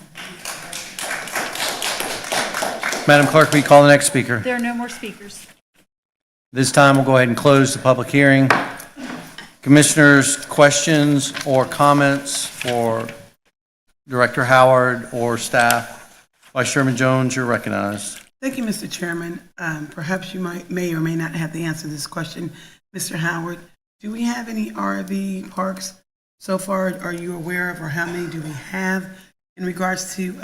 Speaker 1: Madam Clerk, will you call the next speaker?
Speaker 5: There are no more speakers.
Speaker 1: This time, we'll go ahead and close the public hearing. Commissioners, questions or comments for Director Howard or staff? Vice Chairman Jones, you're recognized.
Speaker 2: Thank you, Mr. Chairman. Perhaps you may or may not have the answer to this question. Mr. Howard, do we have any RV parks so far are you aware of, or how many do we have in regards to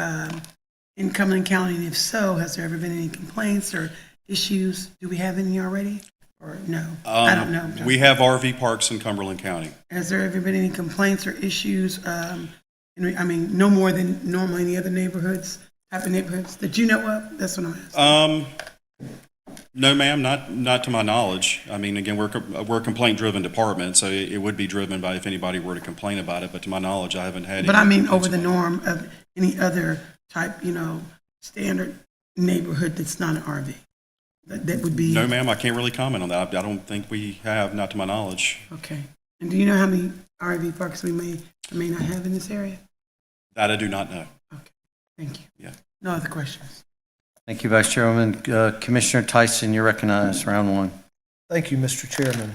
Speaker 2: in Cumberland County? And if so, has there ever been any complaints or issues? Do we have any already, or no? I don't know.
Speaker 6: We have RV parks in Cumberland County.
Speaker 2: Has there ever been any complaints or issues? No more than normally any other neighborhoods, type of neighborhoods that you know of? That's what I'm asking.
Speaker 6: No, ma'am, not to my knowledge. I mean, again, we're a complaint-driven department, so it would be driven by if anybody were to complain about it, but to my knowledge, I haven't had any.
Speaker 2: But I mean, over the norm of any other type, standard neighborhood that's not an RV? That would be?
Speaker 6: No, ma'am, I can't really comment on that. I don't think we have, not to my knowledge.
Speaker 2: Okay. And do you know how many RV parks we may or may not have in this area?
Speaker 6: That I do not know.
Speaker 2: Okay, thank you.
Speaker 6: Yeah.
Speaker 2: No other questions.
Speaker 1: Thank you, Vice Chairman. Commissioner Tyson, you're recognized, round one.
Speaker 9: Thank you, Mr. Chairman.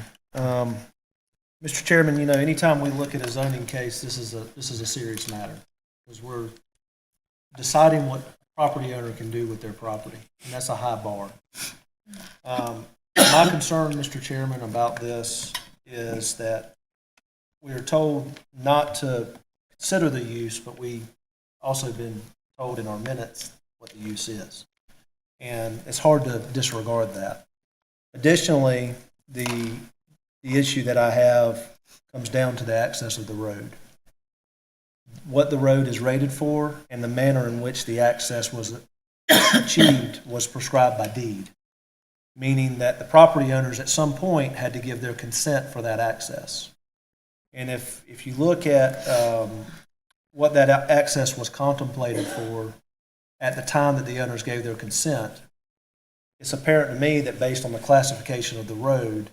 Speaker 9: Mr. Chairman, anytime we look at a zoning case, this is a serious matter, because we're deciding what a property owner can do with their property, and that's a high bar. My concern, Mr. Chairman, about this is that we are told not to consider the use, but we also been told in our minutes what the use is. And it's hard to disregard that. Additionally, the issue that I have comes down to the access of the road. What the road is rated for and the manner in which the access was achieved was prescribed by deed, meaning that the property owners at some point had to give their consent for that access. And if you look at what that access was contemplated for at the time that the owners gave their consent, it's apparent to me that based on the classification of the road,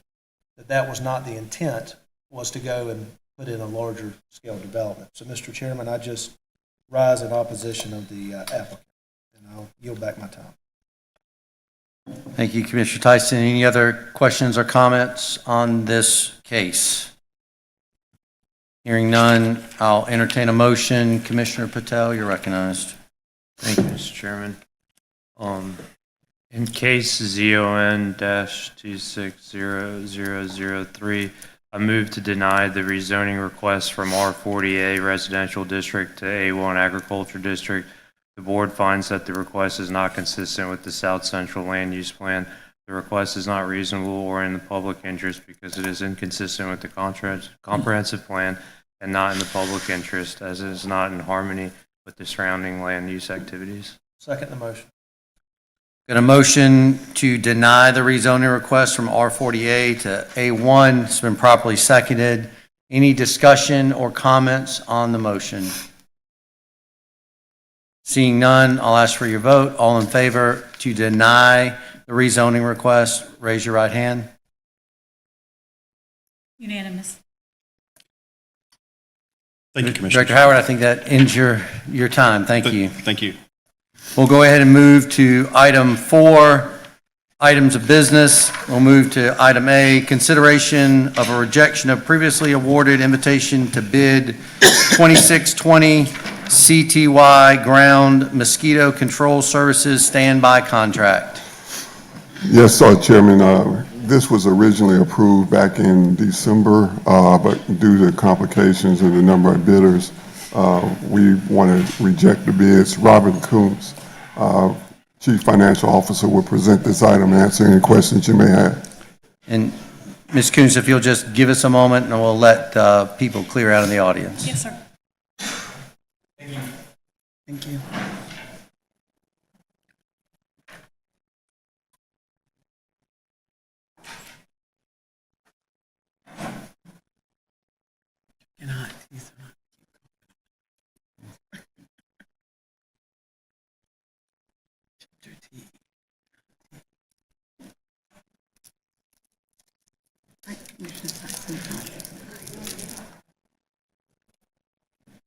Speaker 9: that was not the intent, was to go and put in a larger scale development. So, Mr. Chairman, I just rise in opposition of the applicant, and I'll yield back my time.
Speaker 1: Thank you, Commissioner Tyson. Any other questions or comments on this case? Hearing none, I'll entertain a motion. Commissioner Patel, you're recognized.
Speaker 7: Thank you, Mr. Chairman. In case ZON-2600003, I move to deny the rezoning request from R40A Residential District to A1 Agriculture District. The board finds that the request is not consistent with the South Central Land Use Plan. The request is not reasonable or in the public interest because it is inconsistent with the comprehensive plan and not in the public interest, as it is not in harmony with the surrounding land use activities.
Speaker 9: Second the motion.
Speaker 1: Got a motion to deny the rezoning request from R40A to A1. It's been properly seconded. Any discussion or comments on the motion? Seeing none, I'll ask for your vote. All in favor to deny the rezoning request, raise your right hand.
Speaker 5: Unanimous.
Speaker 6: Thank you, Commissioner.
Speaker 1: Director Howard, I think that ends your time. Thank you.
Speaker 6: Thank you.
Speaker 1: We'll go ahead and move to item 4, items of business. We'll move to item A, consideration of a rejection of previously awarded invitation to bid 2620 CTY Ground Mosquito Control Services Standby Contract.
Speaker 4: Yes, sir, Chairman. This was originally approved back in December, but due to complications and the number of bidders, we want to reject the bids. Robert Coombs, Chief Financial Officer, will present this item and answer any questions you may have.
Speaker 1: And Ms. Coons, if you'll just give us a moment and we'll let people clear out of the audience.
Speaker 5: Yes, sir.
Speaker 2: Thank you.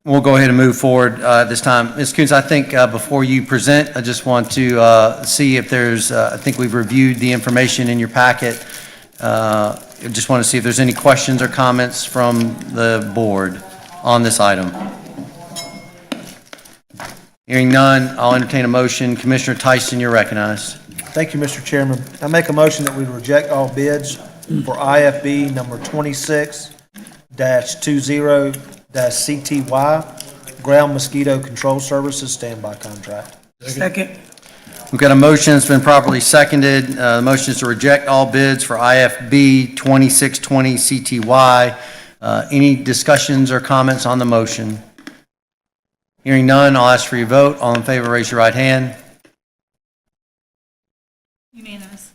Speaker 1: We'll go ahead and move forward this time. Ms. Coons, I think before you present, I just want to see if there's, I think we've reviewed the information in your packet. I just want to see if there's any questions or comments from the board on this item. Hearing none, I'll entertain a motion. Commissioner Tyson, you're recognized.
Speaker 9: Thank you, Mr. Chairman. I make a motion that we reject all bids for IFB number 26-20-CTY, Ground Mosquito Control Services Standby Contract.
Speaker 2: Second.
Speaker 1: We've got a motion that's been properly seconded. The motion is to reject all bids for IFB 2620 CTY. Any discussions or comments on the motion? Hearing none, I'll ask for your vote. All in favor, raise your right hand.
Speaker 5: Unanimous.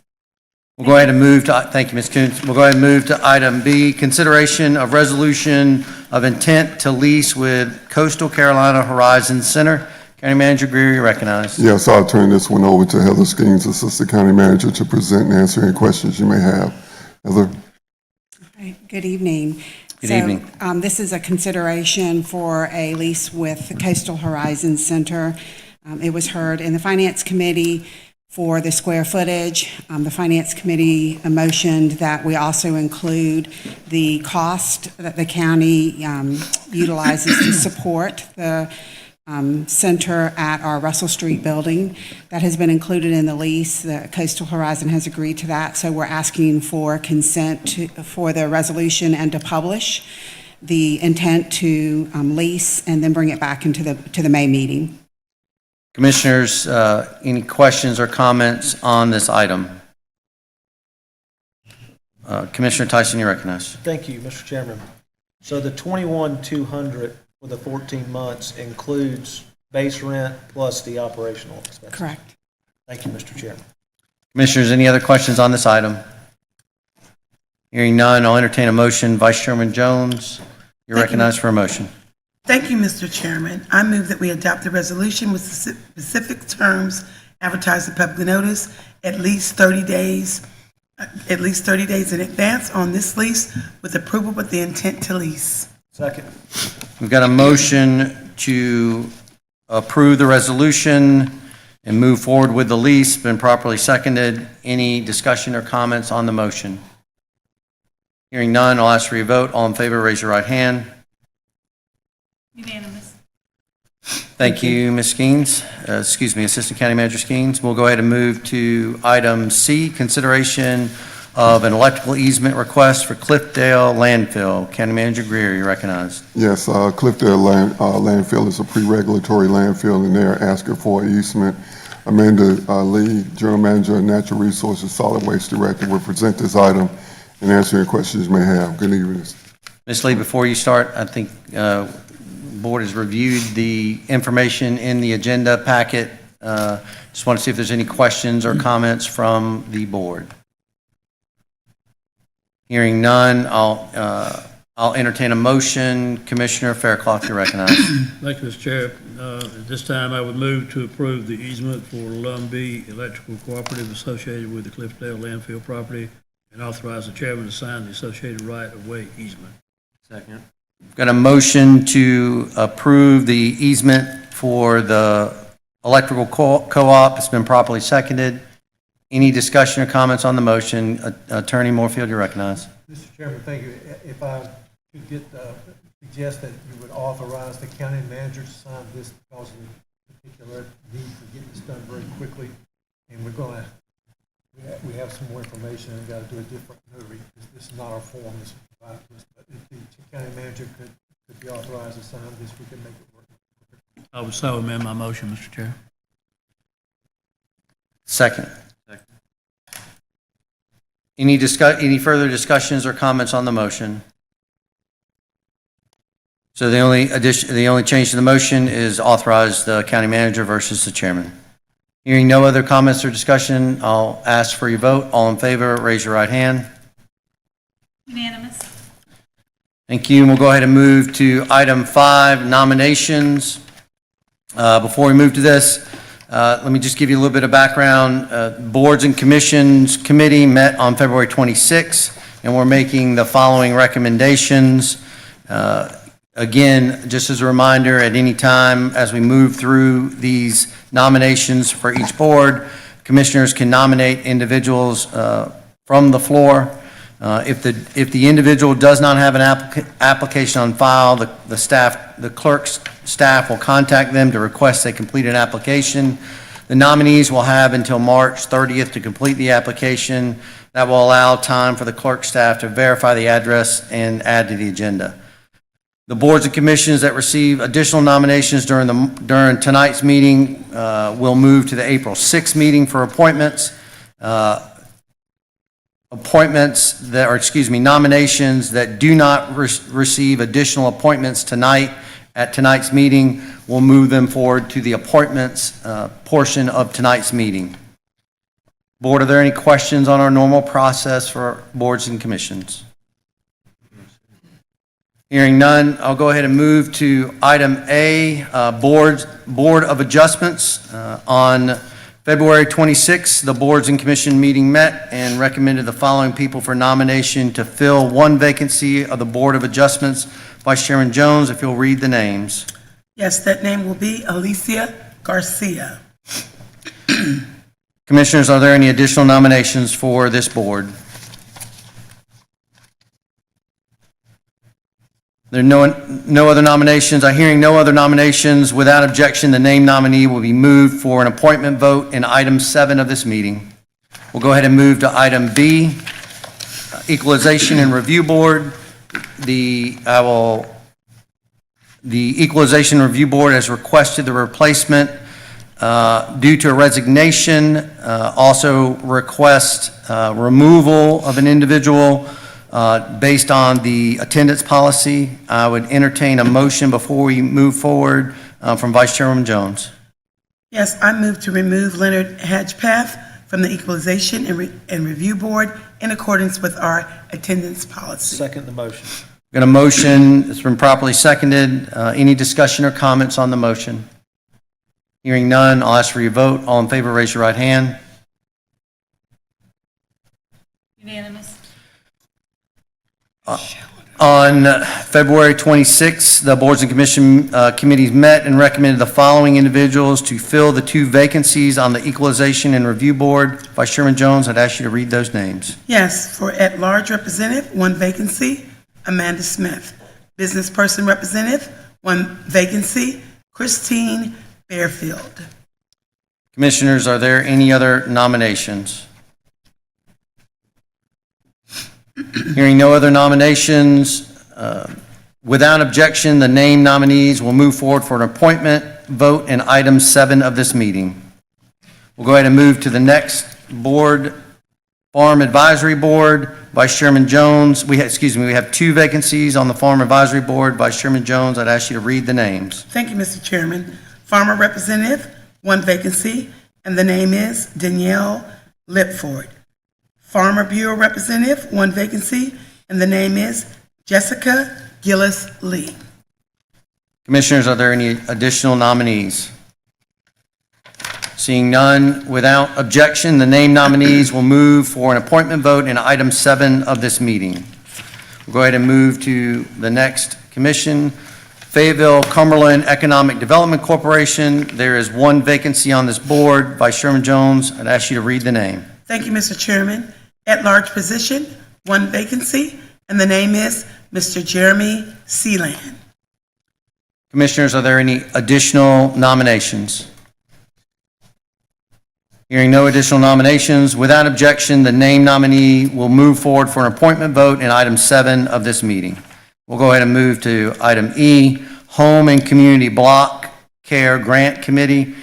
Speaker 1: We'll go ahead and move to, thank you, Ms. Coons. We'll go ahead and move to item B, consideration of resolution of intent to lease with Coastal Carolina Horizon Center. County Manager Greer, you're recognized.
Speaker 4: Yes, I'll turn this one over to Heather Skeens, Assistant County Manager, to present and answer any questions you may have. Heather?
Speaker 16: Good evening.
Speaker 1: Good evening.
Speaker 16: This is a consideration for a lease with Coastal Horizon Center. It was heard in the Finance Committee for the square footage. The Finance Committee motioned that we also include the cost that the county utilizes to support the center at our Russell Street building. That has been included in the lease. The Coastal Horizon has agreed to that, so we're asking for consent for the resolution and to publish the intent to lease and then bring it back into the May meeting.
Speaker 1: Commissioners, any questions or comments on this item? Commissioner Tyson, you're recognized.
Speaker 9: Thank you, Mr. Chairman. So the 21,200 for the 14 months includes base rent plus the operational expenses?
Speaker 16: Correct.
Speaker 9: Thank you, Mr. Chairman.
Speaker 1: Commissioners, any other questions on this item? Hearing none, I'll entertain a motion. Vice Chairman Jones, you're recognized for a motion.
Speaker 2: Thank you, Mr. Chairman. I move that we adopt the resolution with specific terms advertised in public notice at least 30 days in advance on this lease with approval with the intent to lease.
Speaker 9: Second.
Speaker 1: We've got a motion to approve the resolution and move forward with the lease, been properly seconded. Any discussion or comments on the motion? Hearing none, I'll ask for your vote. All in favor, raise your right hand.
Speaker 5: Unanimous.
Speaker 1: Thank you, Ms. Skeens. Excuse me, Assistant County Manager Skeens. We'll go ahead and move to item C, consideration of an electrical easement request for Cliffdale Landfill. County Manager Greer, you're recognized.
Speaker 4: Yes, Cliffdale Landfill is a pre-regulatory landfill, and they're asking for an easement. Amanda Lee, General Manager of Natural Resources, Solid Waste Director, will present this item and answer any questions you may have. Good evening.
Speaker 1: Ms. Lee, before you start, I think board has reviewed the information in the agenda packet. Just want to see if there's any questions or comments from the board. Hearing none, I'll entertain a motion. Commissioner Faircloth, you're recognized.
Speaker 8: Thank you, Mr. Chair. At this time, I would move to approve the easement for Lumbee Electrical Cooperative associated with the Cliffdale landfill property and authorize the chairman to sign the associated right-of-way easement.
Speaker 7: Second.
Speaker 1: Got a motion to approve the easement for the electrical co-op. It's been properly seconded. Any discussion or comments on the motion? Attorney Morefield, you're recognized.
Speaker 17: Mr. Chairman, thank you. If I could suggest that you would authorize the county manager to sign this because of the particular need to get this done very quickly. And we have some more information and got to do a different notary. This is not our form this is provided to us. But if the county manager could be authorized to sign this, we can make it work.
Speaker 8: I would so amend my motion, Mr. Chair.
Speaker 1: Second. Any further discussions or comments on the motion? So the only change to the motion is authorize the county manager versus the chairman. Hearing no other comments or discussion, I'll ask for your vote. All in favor, raise your right hand.
Speaker 5: Unanimous.
Speaker 1: Thank you. And we'll go ahead and move to item 5, nominations. Before we move to this, let me just give you a little bit of background. Boards and Commissions Committee met on February 26th, and we're making the following recommendations. Again, just as a reminder, at any time as we move through these nominations for each board, commissioners can nominate individuals from the floor. If the individual does not have an application on file, the clerk's staff will contact them to request they complete an application. The nominees will have until March 30th to complete the application. That will allow time for the clerk's staff to verify the address and add to the agenda. The boards and commissions that receive additional nominations during tonight's meeting will move to the April 6th meeting for appointments. Nominations that do not receive additional appointments tonight at tonight's meeting, we'll move them forward to the appointments portion of tonight's meeting. Board, are there any questions on our normal process for boards and commissions? Hearing none, I'll go ahead and move to item A, Board of Adjustments. On February 26th, the boards and commission meeting met and recommended the following people for nomination to fill one vacancy of the Board of Adjustments. Vice Chairman Jones, if you'll read the names.
Speaker 2: Yes, that name will be Alicia Garcia.
Speaker 1: Commissioners, are there any additional nominations for this board? There are no other nominations. Hearing no other nominations, without objection, the named nominee will be moved for an appointment vote in item 7 of this meeting. We'll go ahead and move to item B, Equalization and Review Board. The Equalization Review Board has requested the replacement due to a resignation. Also request removal of an individual based on the attendance policy. I would entertain a motion before we move forward from Vice Chairwoman Jones.
Speaker 2: Yes, I move to remove Leonard Hedgepath from the Equalization and Review Board in accordance with our attendance policy.
Speaker 9: Second the motion.
Speaker 1: Got a motion, it's been properly seconded. Any discussion or comments on the motion? Hearing none, I'll ask for your vote. All in favor, raise your right hand.
Speaker 5: Unanimous.
Speaker 1: On February 26th, the boards and commission committees met and recommended the following individuals to fill the 2 vacancies on the Equalization and Review Board. Vice Chairman Jones, I'd ask you to read those names.
Speaker 2: Yes, for at-large representative, 1 vacancy, Amanda Smith. Business person representative, 1 vacancy, Christine Bearfield.
Speaker 1: Commissioners, are there any other nominations? Hearing no other nominations, without objection, the named nominees will move forward for an appointment vote in item 7 of this meeting. We'll go ahead and move to the next board, Farm Advisory Board. Vice Chairman Jones, we have 2 vacancies on the Farm Advisory Board. Vice Chairman Jones, I'd ask you to read the names.
Speaker 2: Thank you, Mr. Chairman. Farmer representative, 1 vacancy, and the name is Danielle Lipford. Farmer Bureau representative, 1 vacancy, and the name is Jessica Gillis Lee.
Speaker 1: Commissioners, are there any additional nominees? Seeing none, without objection, the named nominees will move for an appointment vote in item 7 of this meeting. We'll go ahead and move to the next commission, Fayetteville Cumberland Economic Development Corporation. There is 1 vacancy on this board. Vice Chairman Jones, I'd ask you to read the name.
Speaker 2: Thank you, Mr. Chairman. At-large position, 1 vacancy, and the name is Mr. Jeremy Sealand.
Speaker 1: Commissioners, are there any additional nominations? Hearing no additional nominations, without objection, the named nominee will move forward for an appointment vote in item 7 of this meeting. We'll go ahead and move to item E, Home and Community Block Care Grant Committee.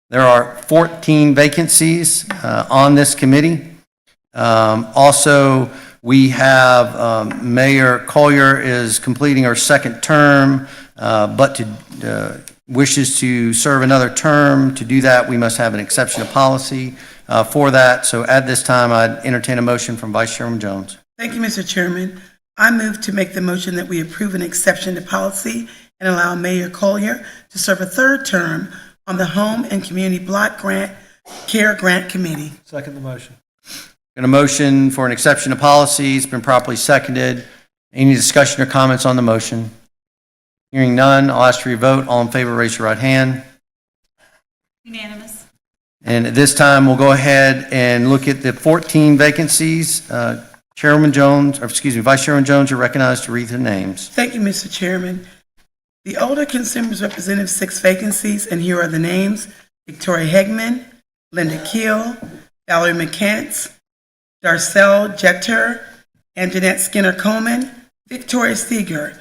Speaker 1: There are 14 vacancies on this committee. Also, we have Mayor Collier is completing her 2nd term, but wishes to serve another term. To do that, we must have an exception of policy for that. So at this time, I'd entertain a motion from Vice Chairman Jones.
Speaker 2: Thank you, Mr. Chairman. I move to make the motion that we approve an exception to policy and allow Mayor Collier to serve a 3rd term on the Home and Community Block Care Grant Committee.
Speaker 9: Second the motion.
Speaker 1: Got a motion for an exception to policy. It's been properly seconded. Any discussion or comments on the motion? Hearing none, I'll ask for your vote. All in favor, raise your right hand.
Speaker 5: Unanimous.
Speaker 1: And at this time, we'll go ahead and look at the 14 vacancies. Chairman Jones, or excuse me, Vice Chairman Jones, you're recognized to read the names.
Speaker 2: Thank you, Mr. Chairman. The Older Consumers Representative, 6 vacancies, and here are the names: Victoria Hegman, Linda Keel, Valerie McCants, Darcel Jeter, and Jeanette Skinner Coleman, Victoria Seeger.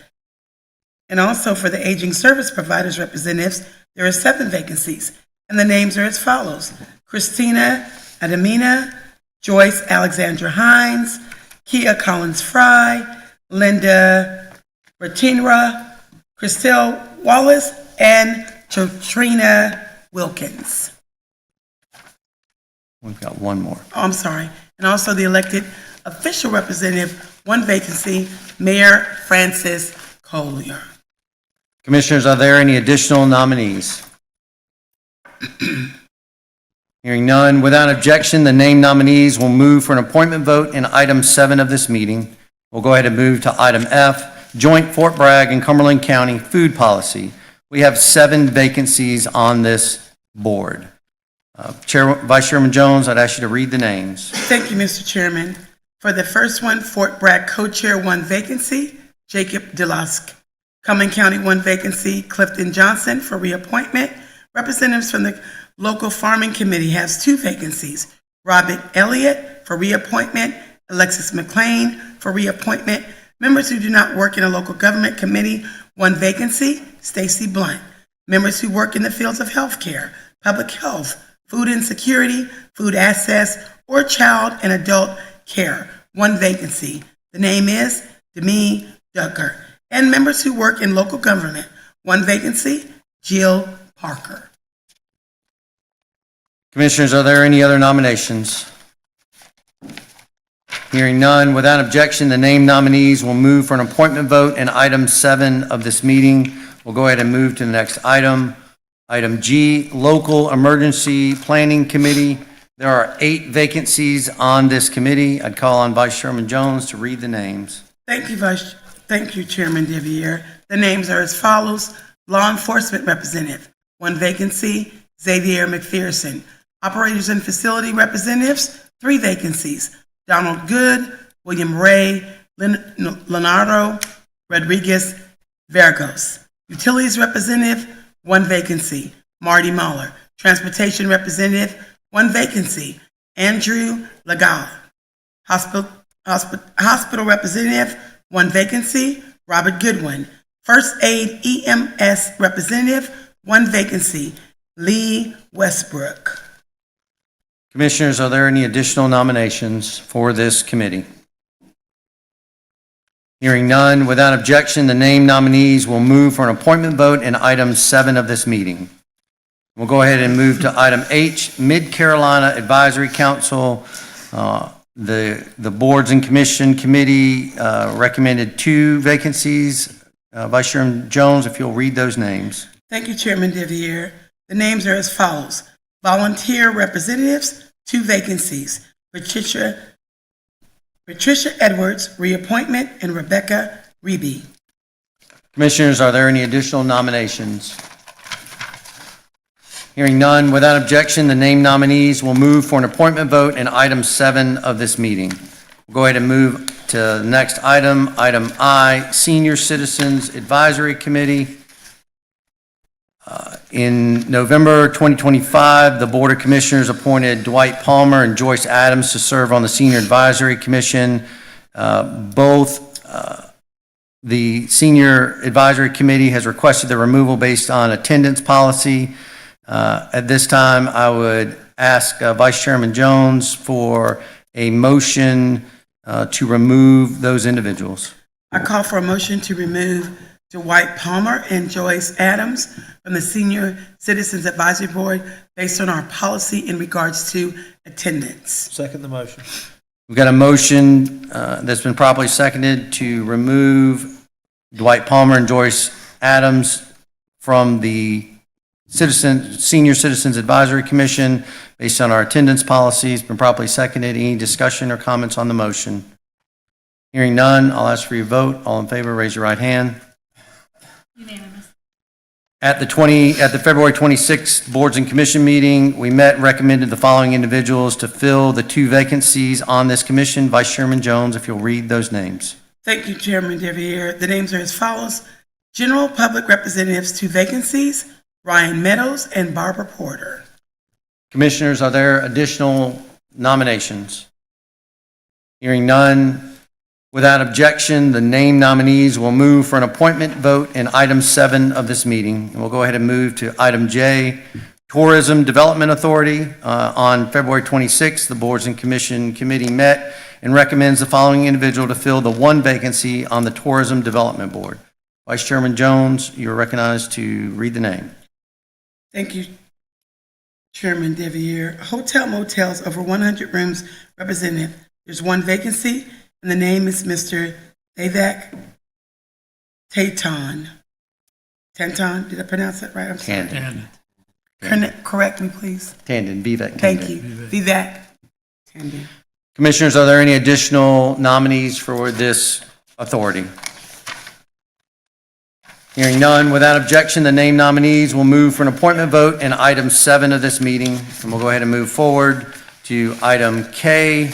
Speaker 2: And also for the Aging Service Providers Representatives, there are 7 vacancies, and the names are as follows: Christina Adamina, Joyce Alexandra Hines, Kia Collins Fry, Linda Ratinra, Christelle Wallace, and Katrina Wilkins.
Speaker 1: We've got one more.
Speaker 2: Oh, I'm sorry. And also the elected official representative, 1 vacancy, Mayor Francis Collier.
Speaker 1: Commissioners, are there any additional nominees? Hearing none, without objection, the named nominees will move for an appointment vote in item 7 of this meeting. We'll go ahead and move to item F, Joint Fort Bragg and Cumberland County Food Policy. We have 7 vacancies on this board. Vice Chairman Jones, I'd ask you to read the names.
Speaker 2: Thank you, Mr. Chairman. For the first one, Fort Bragg Co-Chair, 1 vacancy, Jacob Delusk. Cumberland County, 1 vacancy, Clifton Johnson for reappointment. Representatives from the Local Farming Committee has 2 vacancies, Robert Elliott for reappointment, Alexis McLean for reappointment. Members who do not work in a local government committee, 1 vacancy, Stacy Blunt. Members who work in the fields of healthcare, public health, food insecurity, food access, or child and adult care, 1 vacancy. The name is Demi Ducker. And members who work in local government, 1 vacancy, Jill Parker.
Speaker 1: Commissioners, are there any other nominations? Hearing none, without objection, the named nominees will move for an appointment vote in item 7 of this meeting. We'll go ahead and move to the next item. Item G, Local Emergency Planning Committee. There are 8 vacancies on this committee. I'd call on Vice Chairman Jones to read the names.
Speaker 2: Thank you, Chairman Deviere. The names are as follows: Law Enforcement Representative, 1 vacancy, Xavier McPherson. Operators and Facility Representatives, 3 vacancies, Donald Good, William Ray, Leonardo Rodriguez Vergos. Utilities Representative, 1 vacancy, Marty Mahler. Transportation Representative, 1 vacancy, Andrew Legala. Hospital Representative, 1 vacancy, Robert Goodwin. First Aid EMS Representative, 1 vacancy, Lee Westbrook.
Speaker 1: Commissioners, are there any additional nominations for this committee? Hearing none, without objection, the named nominees will move for an appointment vote in item 7 of this meeting. We'll go ahead and move to item H, Mid-Carolina Advisory Council. The Boards and Commission Committee recommended 2 vacancies. Vice Chairman Jones, if you'll read those names.
Speaker 2: Thank you, Chairman Deviere. The names are as follows: Volunteer Representatives, 2 vacancies, Patricia Edwards, reappointment, and Rebecca Reby.
Speaker 1: Commissioners, are there any additional nominations? Hearing none, without objection, the named nominees will move for an appointment vote in item 7 of this meeting. We'll go ahead and move to the next item, item I, Senior Citizens Advisory Committee. In November 2025, the Board of Commissioners appointed Dwight Palmer and Joyce Adams to serve on the Senior Advisory Commission. Both the Senior Advisory Committee has requested the removal based on attendance policy. At this time, I would ask Vice Chairman Jones for a motion to remove those individuals.
Speaker 2: I call for a motion to remove Dwight Palmer and Joyce Adams from the Senior Citizens Advisory Board based on our policy in regards to attendance.
Speaker 9: Second the motion.
Speaker 1: We've got a motion that's been properly seconded to remove Dwight Palmer and Joyce Adams from the Senior Citizens Advisory Commission based on our attendance policy. It's been properly seconded. Any discussion or comments on the motion? Hearing none, I'll ask for your vote. All in favor, raise your right hand.
Speaker 5: Unanimous.
Speaker 1: At the February 26th Boards and Commission meeting, we met and recommended the following individuals to fill the 2 vacancies on this commission. Vice Chairman Jones, if you'll read those names.
Speaker 2: Thank you, Chairman Deviere. The names are as follows. General Public Representatives, 2 vacancies, Ryan Meadows and Barbara Porter.
Speaker 1: Commissioners, are there additional nominations? Hearing none, without objection, the named nominees will move for an appointment vote in item 7 of this meeting. And we'll go ahead and move to item J, Tourism Development Authority. On February 26th, the Boards and Commission Committee met and recommends the following individual to fill the 1 vacancy on the Tourism Development Board. Vice Chairman Jones, you're recognized to read the name.
Speaker 2: Thank you, Chairman Deviere. Hotel Motels over 100 rooms representative. There's 1 vacancy, and the name is Mr. Vivek Taitan. Tantan, did I pronounce that right? I'm sorry. Correct me, please.
Speaker 1: Tandon, Vivek.
Speaker 2: Thank you. Vivek Tandon.
Speaker 1: Commissioners, are there any additional nominees for this authority? Hearing none, without objection, the named nominees will move for an appointment vote in item 7 of this meeting. And we'll go ahead and move forward to item K,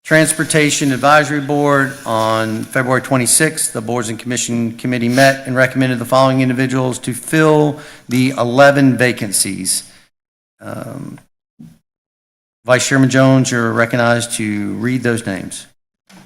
Speaker 1: Transportation Advisory Board. On February 26th, the Boards and Commission Committee met and recommended the following individuals to fill the 11 vacancies. Vice Chairman Jones, you're recognized to read those names.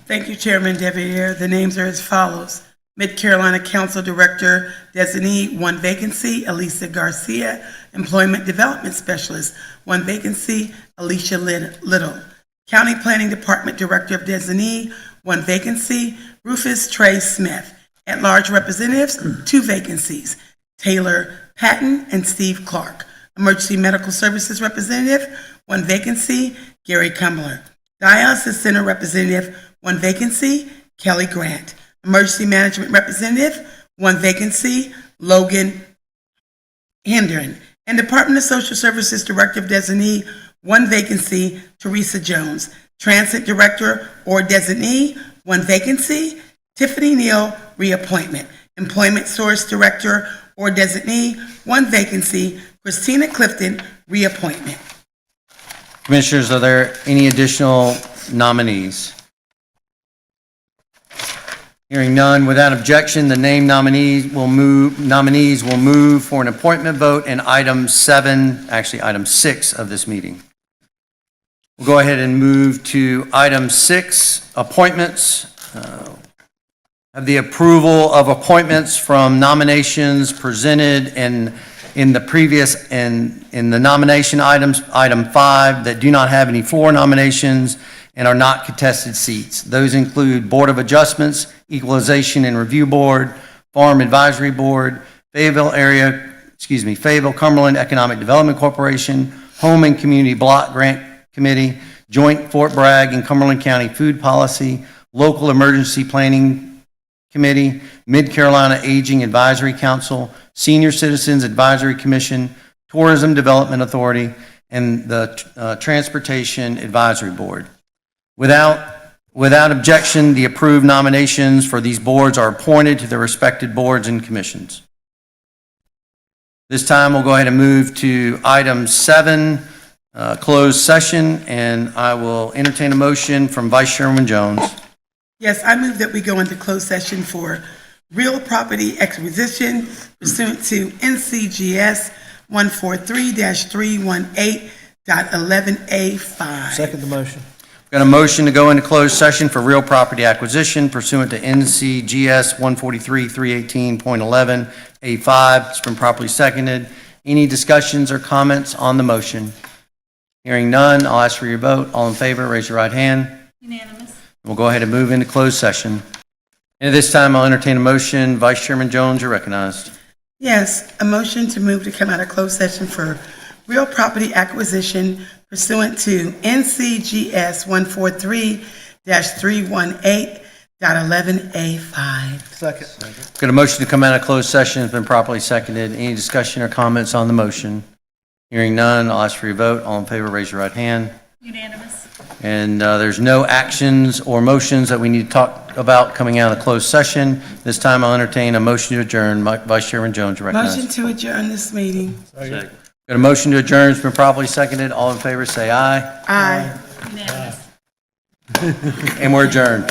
Speaker 2: Thank you, Chairman Deviere. The names are as follows. Mid-Carolina Council Director Designee, 1 vacancy, Elisa Garcia. Employment Development Specialist, 1 vacancy, Alicia Little. County Planning Department Director of Designee, 1 vacancy, Rufus Trey Smith. At-large representatives, 2 vacancies, Taylor Patton and Steve Clark. Emergency Medical Services Representative, 1 vacancy, Gary Cumberland. Dialysis Center Representative, 1 vacancy, Kelly Grant. Emergency Management Representative, 1 vacancy, Logan Hendren. And Department of Social Services Director of Designee, 1 vacancy, Teresa Jones. Transit Director or Designee, 1 vacancy, Tiffany Neal, reappointment. Employment Source Director or Designee, 1 vacancy, Christina Clifton, reappointment.
Speaker 1: Commissioners, are there any additional nominees? Hearing none, without objection, the named nominees will move for an appointment vote in item 6 of this meeting. We'll go ahead and move to item 6, appointments. Have the approval of appointments from nominations presented in the previous, in the nomination items, item 5, that do not have any floor nominations and are not contested seats. Those include Board of Adjustments, Equalization and Review Board, Farm Advisory Board, Fayetteville Cumberland Economic Development Corporation, Home and Community Block Grant Committee, Joint Fort Bragg and Cumberland County Food Policy, Local Emergency Planning Committee, Mid-Carolina Aging Advisory Council, Senior Citizens Advisory Commission, Tourism Development Authority, and the Transportation Advisory Board. Without objection, the approved nominations for these boards are appointed to their respected boards and commissions. This time, we'll go ahead and move to item 7, closed session, and I will entertain a motion from Vice Chairman Jones.
Speaker 2: Yes, I move that we go into closed session for real property acquisition pursuant to NCGS 143-318.11A5.
Speaker 9: Second the motion.
Speaker 1: Got a motion to go into closed session for real property acquisition pursuant to NCGS 143-318.11A5. It's been properly seconded. Any discussions or comments on the motion? Hearing none, I'll ask for your vote. All in favor, raise your right hand.
Speaker 5: Unanimous.
Speaker 1: We'll go ahead and move into closed session. And at this time, I'll entertain a motion. Vice Chairman Jones, you're recognized.
Speaker 2: Yes, a motion to move to come out of closed session for real property acquisition pursuant to NCGS 143-318.11A5.
Speaker 9: Second.
Speaker 1: Got a motion to come out of closed session. It's been properly seconded. Any discussion or comments on the motion? Hearing none, I'll ask for your vote. All in favor, raise your right hand.
Speaker 5: Unanimous.
Speaker 1: And there's no actions or motions that we need to talk about coming out of the closed session. This time I'll entertain a motion to adjourn. Vice Chairman Jones, recognized.
Speaker 2: Motion to adjourn this meeting.
Speaker 1: Got a motion to adjourn, it's been properly seconded. All in favor, say aye.
Speaker 2: Aye.
Speaker 5: Unanimous.
Speaker 1: And we're adjourned.